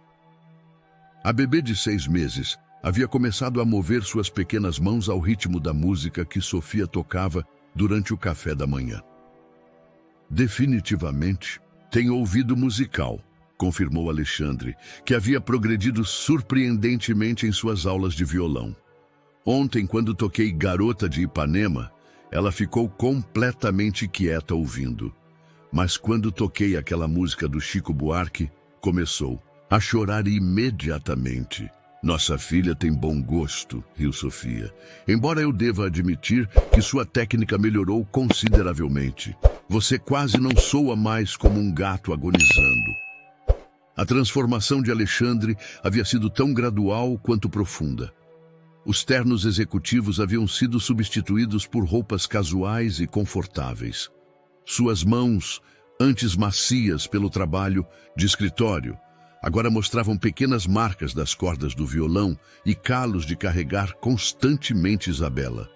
A bebê de 6 meses havia começado a mover suas pequenas mãos ao ritmo da música que Sofia tocava durante o café da manhã. Definitivamente, tem ouvido musical, confirmou Alexandre, que havia progredido surpreendentemente em suas aulas de violão. Ontem, quando toquei Garota de Ipanema, ela ficou completamente quieta ouvindo. Mas quando toquei aquela música do Chico Buarque, começou a chorar imediatamente. Nossa filha tem bom gosto, riu Sofia. Embora eu deva admitir que sua técnica melhorou consideravelmente. Você quase não soa mais como um gato agonizando. A transformação de Alexandre havia sido tão gradual quanto profunda. Os ternos executivos haviam sido substituídos por roupas casuais e confortáveis. Suas mãos, antes macias pelo trabalho de escritório, agora mostravam pequenas marcas das cordas do violão e calos de carregar constantemente Isabela.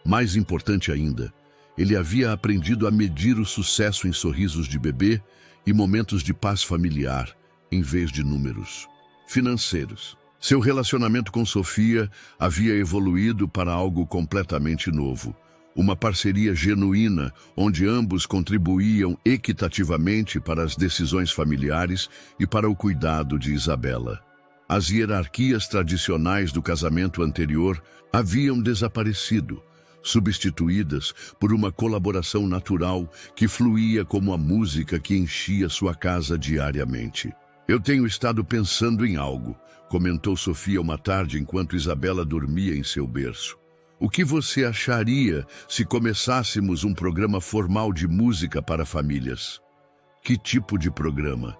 Mais importante ainda, ele havia aprendido a medir o sucesso em sorrisos de bebê e momentos de paz familiar, em vez de números financeiros. Seu relacionamento com Sofia havia evoluído para algo completamente novo. Uma parceria genuína, onde ambos contribuíam equitativamente para as decisões familiares e para o cuidado de Isabela. As hierarquias tradicionais do casamento anterior haviam desaparecido, substituídas por uma colaboração natural que fluía como a música que enchia sua casa diariamente. Eu tenho estado pensando em algo, comentou Sofia uma tarde enquanto Isabela dormia em seu berço. O que você acharia se começássemos um programa formal de música para famílias? Que tipo de programa?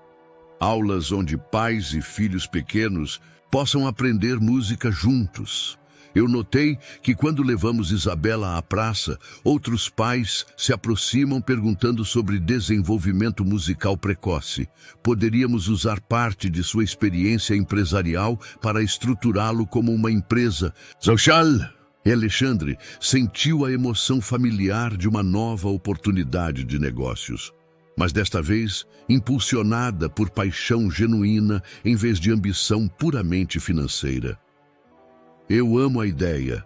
Aulas onde pais e filhos pequenos possam aprender música juntos. Eu notei que quando levamos Isabela à praça, outros pais se aproximam perguntando sobre desenvolvimento musical precoce. Poderíamos usar parte de sua experiência empresarial para estruturá-lo como uma empresa social. E Alexandre sentiu a emoção familiar de uma nova oportunidade de negócios. Mas desta vez, impulsionada por paixão genuína em vez de ambição puramente financeira. Eu amo a ideia.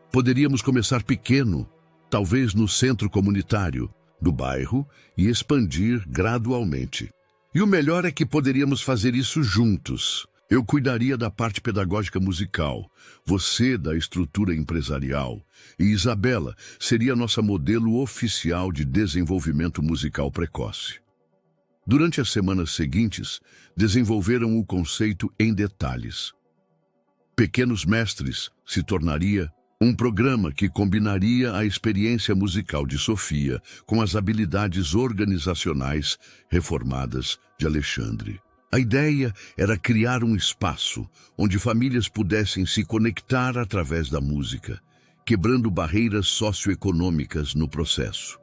Poderíamos começar pequeno, talvez no centro comunitário do bairro, e expandir gradualmente. E o melhor é que poderíamos fazer isso juntos. Eu cuidaria da parte pedagógica musical, você da estrutura empresarial, e Isabela seria nossa modelo oficial de desenvolvimento musical precoce. Durante as semanas seguintes, desenvolveram o conceito em detalhes. Pequenos Mestres se tornaria um programa que combinaria a experiência musical de Sofia com as habilidades organizacionais reformadas de Alexandre. A ideia era criar um espaço onde famílias pudessem se conectar através da música, quebrando barreiras socioeconômicas no processo.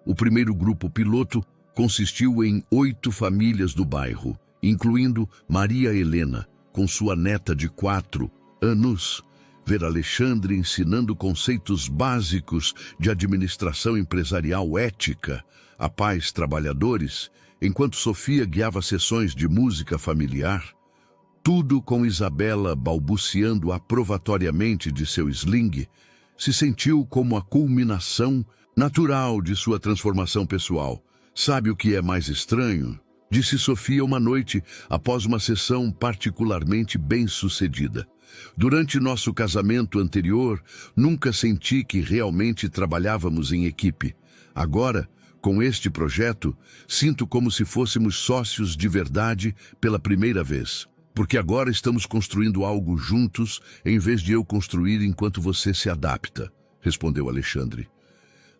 O primeiro grupo piloto consistiu em 8 famílias do bairro, incluindo Maria Helena, com sua neta de 4 anos, ver Alexandre ensinando conceitos básicos de administração empresarial ética a pais trabalhadores, enquanto Sofia guiava sessões de música familiar, tudo com Isabela balbuciando aprovatoriamente de seu sling, se sentiu como a culminação natural de sua transformação pessoal. Sabe o que é mais estranho? Disse Sofia uma noite após uma sessão particularmente bem-sucedida. Durante nosso casamento anterior, nunca senti que realmente trabalhávamos em equipe. Agora, com este projeto, sinto como se fôssemos sócios de verdade pela primeira vez. Porque agora estamos construindo algo juntos, em vez de eu construir enquanto você se adapta, respondeu Alexandre.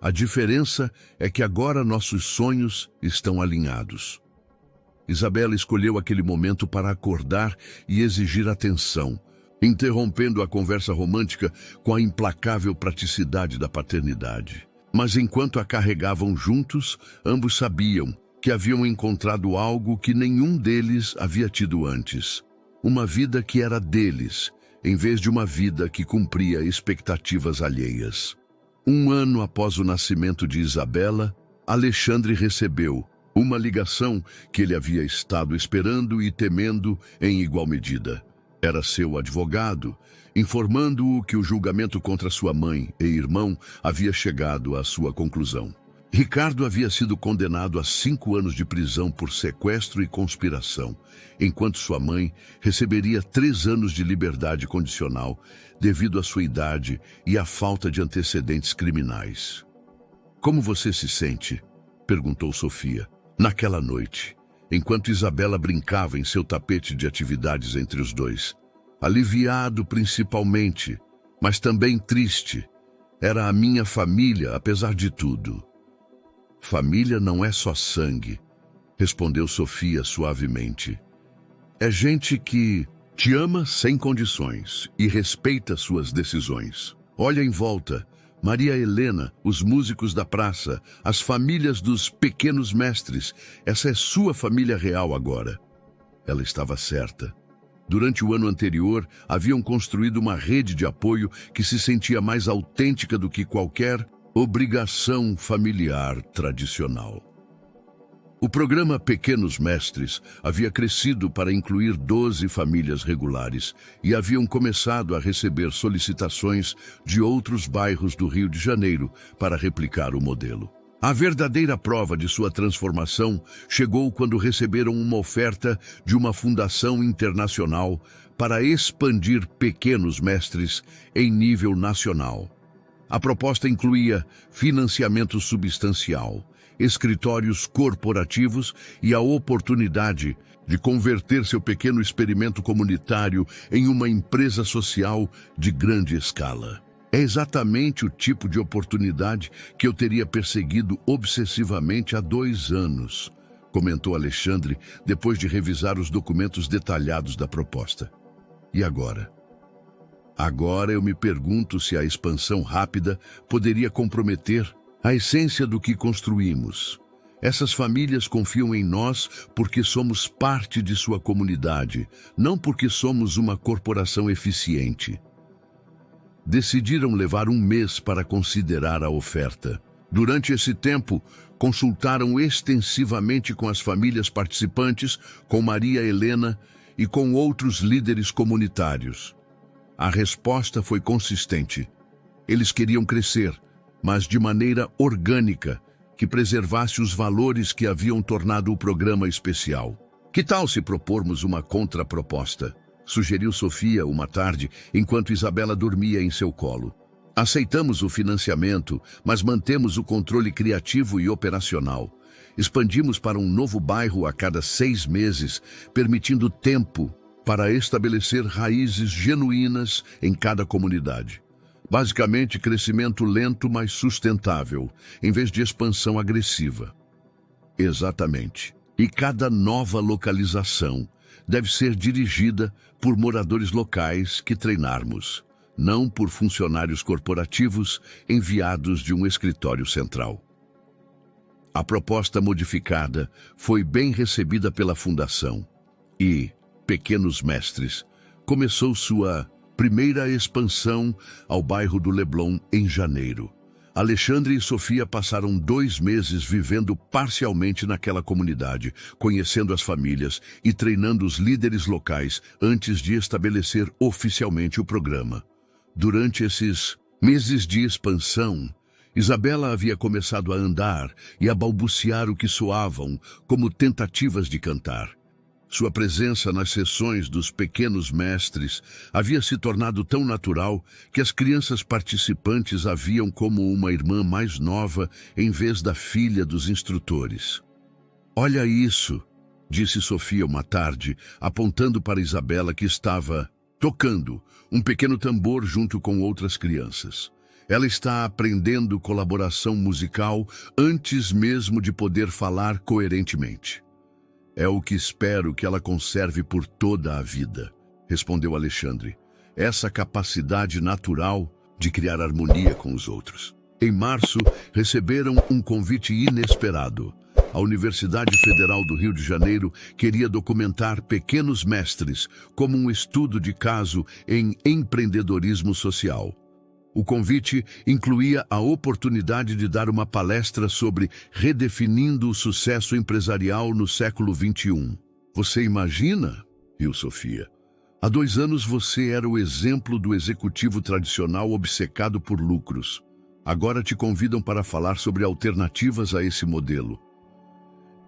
A diferença é que agora nossos sonhos estão alinhados. Isabela escolheu aquele momento para acordar e exigir atenção, interrompendo a conversa romântica com a implacável praticidade da paternidade. Mas enquanto a carregavam juntos, ambos sabiam que haviam encontrado algo que nenhum deles havia tido antes. Uma vida que era deles, em vez de uma vida que cumpria expectativas alheias. 1 ano após o nascimento de Isabela, Alexandre recebeu uma ligação que ele havia estado esperando e temendo em igual medida. Era seu advogado, informando-o que o julgamento contra sua mãe e irmão havia chegado à sua conclusão. Ricardo havia sido condenado a 5 anos de prisão por sequestro e conspiração, enquanto sua mãe receberia 3 anos de liberdade condicional devido à sua idade e à falta de antecedentes criminais. Como você se sente? Perguntou Sofia. Naquela noite, enquanto Isabela brincava em seu tapete de atividades entre os dois. aliviado principalmente, mas também triste. Era a minha família, apesar de tudo. Família não é só sangue, respondeu Sofia suavemente. É gente que te ama sem condições e respeita suas decisões. Olha em volta, Maria Helena, os músicos da praça, as famílias dos pequenos mestres. Essa é sua família real agora. Ela estava certa. Durante o ano anterior, haviam construído uma rede de apoio que se sentia mais autêntica do que qualquer obrigação familiar tradicional. O programa Pequenos Mestres havia crescido para incluir 12 famílias regulares e haviam começado a receber solicitações de outros bairros do Rio de Janeiro para replicar o modelo. A verdadeira prova de sua transformação chegou quando receberam uma oferta de uma fundação internacional para expandir Pequenos Mestres em nível nacional. A proposta incluía financiamento substancial, escritórios corporativos e a oportunidade de converter seu pequeno experimento comunitário em uma empresa social de grande escala. É exatamente o tipo de oportunidade que eu teria perseguido obsessivamente há 2 anos, comentou Alexandre depois de revisar os documentos detalhados da proposta. E agora? Agora eu me pergunto se a expansão rápida poderia comprometer a essência do que construímos. Essas famílias confiam em nós porque somos parte de sua comunidade, não porque somos uma corporação eficiente. Decidiram levar 1 mês para considerar a oferta. Durante esse tempo, consultaram extensivamente com as famílias participantes, com Maria Helena e com outros líderes comunitários. A resposta foi consistente. Eles queriam crescer, mas de maneira orgânica, que preservasse os valores que haviam tornado o programa especial. Que tal se propormos uma contraproposta? Sugeriu Sofia uma tarde, enquanto Isabela dormia em seu colo. Aceitamos o financiamento, mas mantemos o controle criativo e operacional. Expandimos para um novo bairro a cada 6 meses, permitindo tempo para estabelecer raízes genuínas em cada comunidade. Basicamente, crescimento lento, mas sustentável, em vez de expansão agressiva. Exatamente. E cada nova localização deve ser dirigida por moradores locais que treinarmos, não por funcionários corporativos enviados de um escritório central. A proposta modificada foi bem recebida pela Fundação e Pequenos Mestres começou sua primeira expansão ao bairro do Leblon em janeiro. Alexandre e Sofia passaram 2 meses vivendo parcialmente naquela comunidade, conhecendo as famílias e treinando os líderes locais antes de estabelecer oficialmente o programa. Durante esses meses de expansão, Isabela havia começado a andar e a balbuciar o que soavam como tentativas de cantar. Sua presença nas sessões dos Pequenos Mestres havia se tornado tão natural que as crianças participantes a viam como uma irmã mais nova em vez da filha dos instrutores. "Olha isso", disse Sofia uma tarde, apontando para Isabela, que estava tocando um pequeno tambor junto com outras crianças. Ela está aprendendo colaboração musical antes mesmo de poder falar coerentemente. "É o que espero que ela conserve por toda a vida", respondeu Alexandre. "Essa capacidade natural de criar harmonia com os outros." Em março, receberam um convite inesperado. A Universidade Federal do Rio de Janeiro queria documentar Pequenos Mestres como um estudo de caso em empreendedorismo social. O convite incluía a oportunidade de dar uma palestra sobre redefinindo o sucesso empresarial no século XXI. "Você imagina?", riu Sofia. "Há 2 anos você era o exemplo do executivo tradicional obcecado por lucros. Agora te convidam para falar sobre alternativas a esse modelo.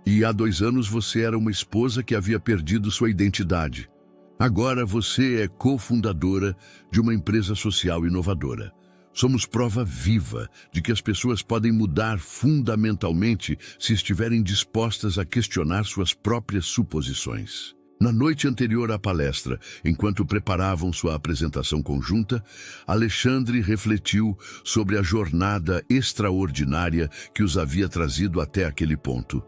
E há 2 anos você era uma esposa que havia perdido sua identidade. Agora você é cofundadora de uma empresa social inovadora. Somos prova viva de que as pessoas podem mudar fundamentalmente se estiverem dispostas a questionar suas próprias suposições. Na noite anterior à palestra, enquanto preparavam sua apresentação conjunta, Alexandre refletiu sobre a jornada extraordinária que os havia trazido até aquele ponto.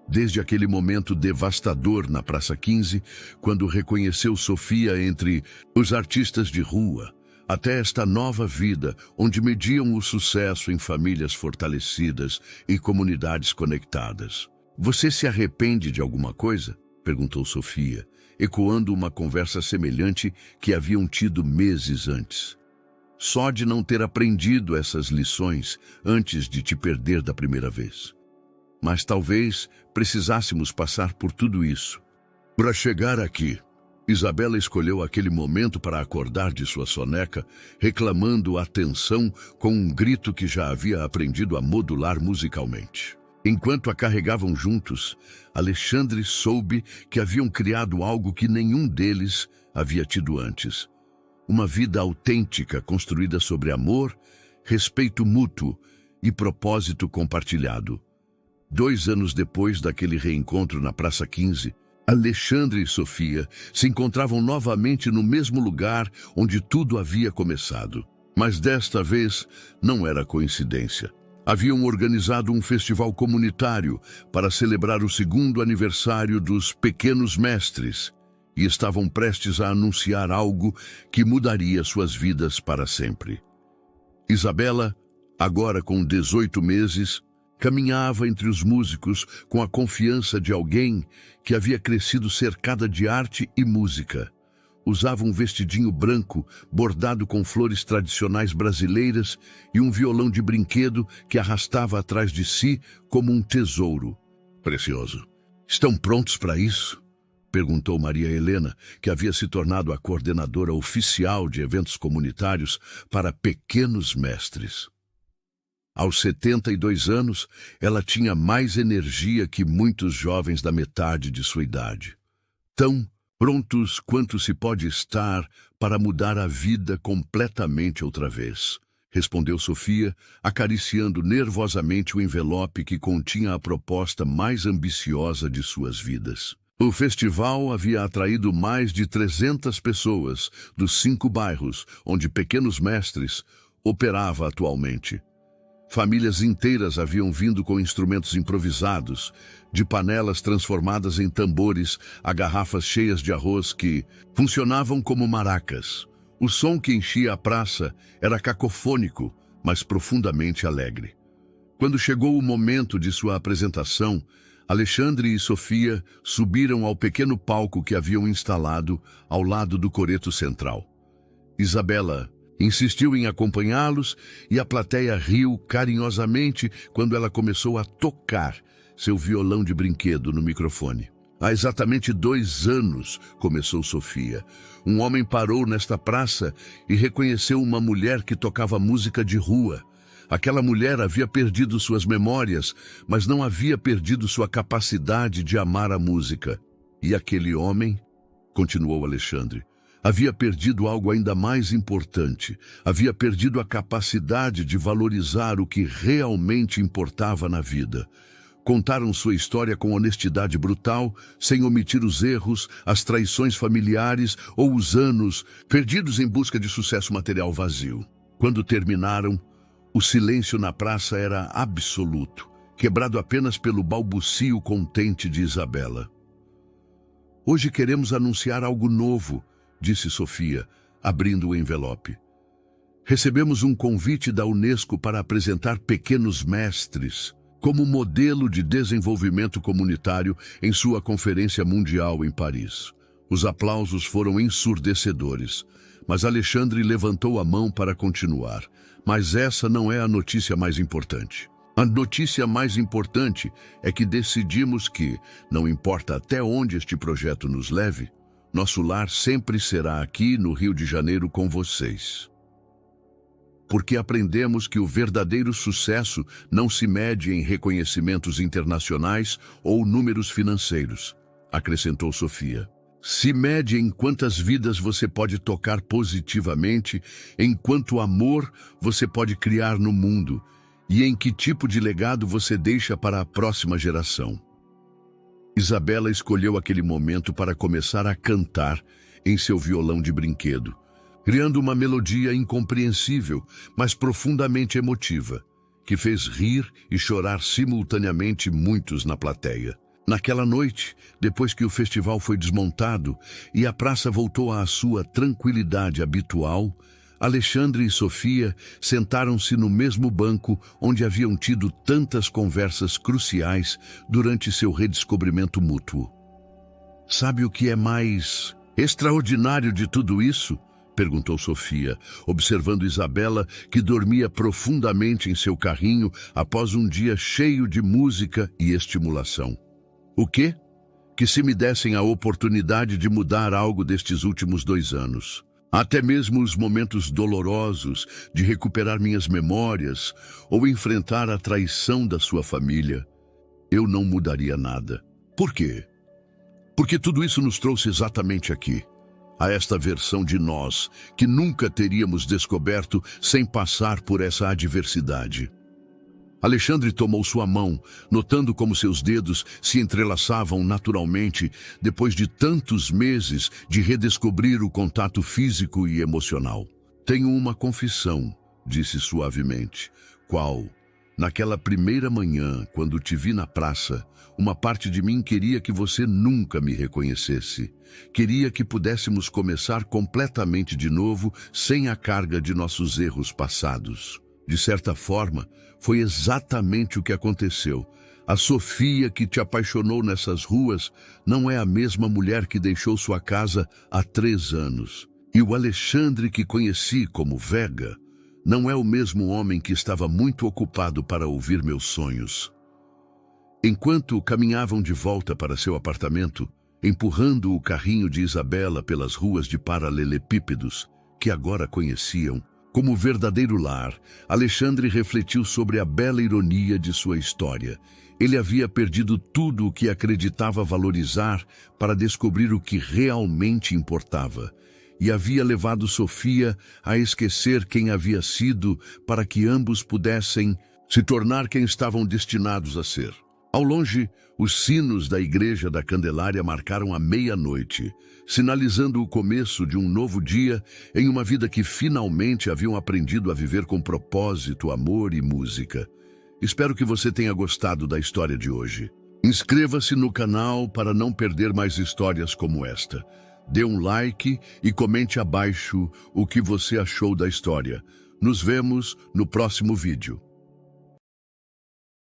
Desde aquele momento devastador na Praça 15, quando reconheceu Sofia entre os artistas de rua, até esta nova vida, onde mediam o sucesso em famílias fortalecidas e comunidades conectadas. "Você se arrepende de alguma coisa?" perguntou Sofia, ecoando uma conversa semelhante que haviam tido meses antes. "Só de não ter aprendido essas lições antes de te perder da primeira vez. Mas talvez precisássemos passar por tudo isso para chegar aqui." Isabela escolheu aquele momento para acordar de sua soneca, reclamando atenção com um grito que já havia aprendido a modular musicalmente. Enquanto a carregavam juntos, Alexandre soube que haviam criado algo que nenhum deles havia tido antes. Uma vida autêntica construída sobre amor, respeito mútuo e propósito compartilhado. 2 anos depois daquele reencontro na Praça 15, Alexandre e Sofia se encontravam novamente no mesmo lugar onde tudo havia começado. Mas desta vez não era coincidência. Haviam organizado um festival comunitário para celebrar o 2º aniversário dos Pequenos Mestres e estavam prestes a anunciar algo que mudaria suas vidas para sempre. Isabela, agora com 18 meses, caminhava entre os músicos com a confiança de alguém que havia crescido cercada de arte e música. Usava um vestidinho branco, bordado com flores tradicionais brasileiras e um violão de brinquedo que arrastava atrás de si como um tesouro precioso. "Estão prontos para isso?" perguntou Maria Helena, que havia se tornado a coordenadora oficial de eventos comunitários para Pequenos Mestres. Aos 72 anos, ela tinha mais energia que muitos jovens da metade de sua idade. Tão prontos quanto se pode estar para mudar a vida completamente outra vez, respondeu Sofia, acariciando nervosamente o envelope que continha a proposta mais ambiciosa de suas vidas. O festival havia atraído mais de 300 pessoas dos 5 bairros onde Pequenos Mestres operava atualmente. Famílias inteiras haviam vindo com instrumentos improvisados, de panelas transformadas em tambores a garrafas cheias de arroz que funcionavam como maracas. O som que enchia a praça era cacofônico, mas profundamente alegre. Quando chegou o momento de sua apresentação, Alexandre e Sofia subiram ao pequeno palco que haviam instalado ao lado do coreto central. Isabela insistiu em acompanhá-los e a plateia riu carinhosamente quando ela começou a tocar seu violão de brinquedo no microfone. "Há exatamente 2 anos", começou Sofia, "um homem parou nesta praça e reconheceu uma mulher que tocava música de rua. Aquela mulher havia perdido suas memórias, mas não havia perdido sua capacidade de amar a música. E aquele homem", continuou Alexandre, "havia perdido algo ainda mais importante. Havia perdido a capacidade de valorizar o que realmente importava na vida. Contaram sua história com honestidade brutal, sem omitir os erros, as traições familiares ou os anos perdidos em busca de sucesso material vazio. Quando terminaram, o silêncio na praça era absoluto, quebrado apenas pelo balbucio contente de Isabela. "Hoje queremos anunciar algo novo", disse Sofia, abrindo o envelope. "Recebemos um convite da Unesco para apresentar Pequenos Mestres como modelo de desenvolvimento comunitário em sua Conferência Mundial em Paris." Os aplausos foram ensurdecedores, mas Alexandre levantou a mão para continuar. "Mas essa não é a notícia mais importante. A notícia mais importante é que decidimos que, não importa até onde este projeto nos leve, nosso lar sempre será aqui no Rio de Janeiro com vocês. Porque aprendemos que o verdadeiro sucesso não se mede em reconhecimentos internacionais ou números financeiros", acrescentou Sofia. "Se mede em quantas vidas você pode tocar positivamente, em quanto amor você pode criar no mundo e em que tipo de legado você deixa para a próxima geração." Isabela escolheu aquele momento para começar a cantar em seu violão de brinquedo, criando uma melodia incompreensível, mas profundamente emotiva, que fez rir e chorar simultaneamente muitos na plateia. Naquela noite, depois que o festival foi desmontado e a praça voltou à sua tranquilidade habitual, Alexandre e Sofia sentaram-se no mesmo banco onde haviam tido tantas conversas cruciais durante seu redescobrimento mútuo. "Sabe o que é mais extraordinário de tudo isso?" perguntou Sofia, observando Isabela, que dormia profundamente em seu carrinho após um dia cheio de música e estimulação. "O quê?" "Que se me dessem a oportunidade de mudar algo destes últimos 2 anos. Até mesmo os momentos dolorosos de recuperar minhas memórias ou enfrentar a traição da sua família, eu não mudaria nada." "Por quê?" "Porque tudo isso nos trouxe exatamente aqui, a esta versão de nós que nunca teríamos descoberto sem passar por essa adversidade." Alexandre tomou sua mão, notando como seus dedos se entrelaçavam naturalmente depois de tantos meses de redescobrir o contato físico e emocional. "Tenho uma confissão", disse suavemente. "Qual? Naquela primeira manhã, quando te vi na praça, uma parte de mim queria que você nunca me reconhecesse. Queria que pudéssemos começar completamente de novo, sem a carga de nossos erros passados. De certa forma, foi exatamente o que aconteceu. A Sofia que te apaixonou nessas ruas não é a mesma mulher que deixou sua casa há 3 anos. E o Alexandre que conheci como Vega não é o mesmo homem que estava muito ocupado para ouvir meus sonhos." Enquanto caminhavam de volta para seu apartamento, empurrando o carrinho de Isabela pelas ruas de paralelepípedos, que agora conheciam como verdadeiro lar, Alexandre refletiu sobre a bela ironia de sua história. Ele havia perdido tudo o que acreditava valorizar para descobrir o que realmente importava, e havia levado Sofia a esquecer quem havia sido para que ambos pudessem se tornar quem estavam destinados a ser. Ao longe, os sinos da Igreja da Candelária marcaram a meia-noite, sinalizando o começo de um novo dia em uma vida que finalmente haviam aprendido a viver com propósito, amor e música. Espero que você tenha gostado da história de hoje. Inscreva-se no canal para não perder mais histórias como esta. Dê um like e comente abaixo o que você achou da história. Nos vemos no próximo vídeo.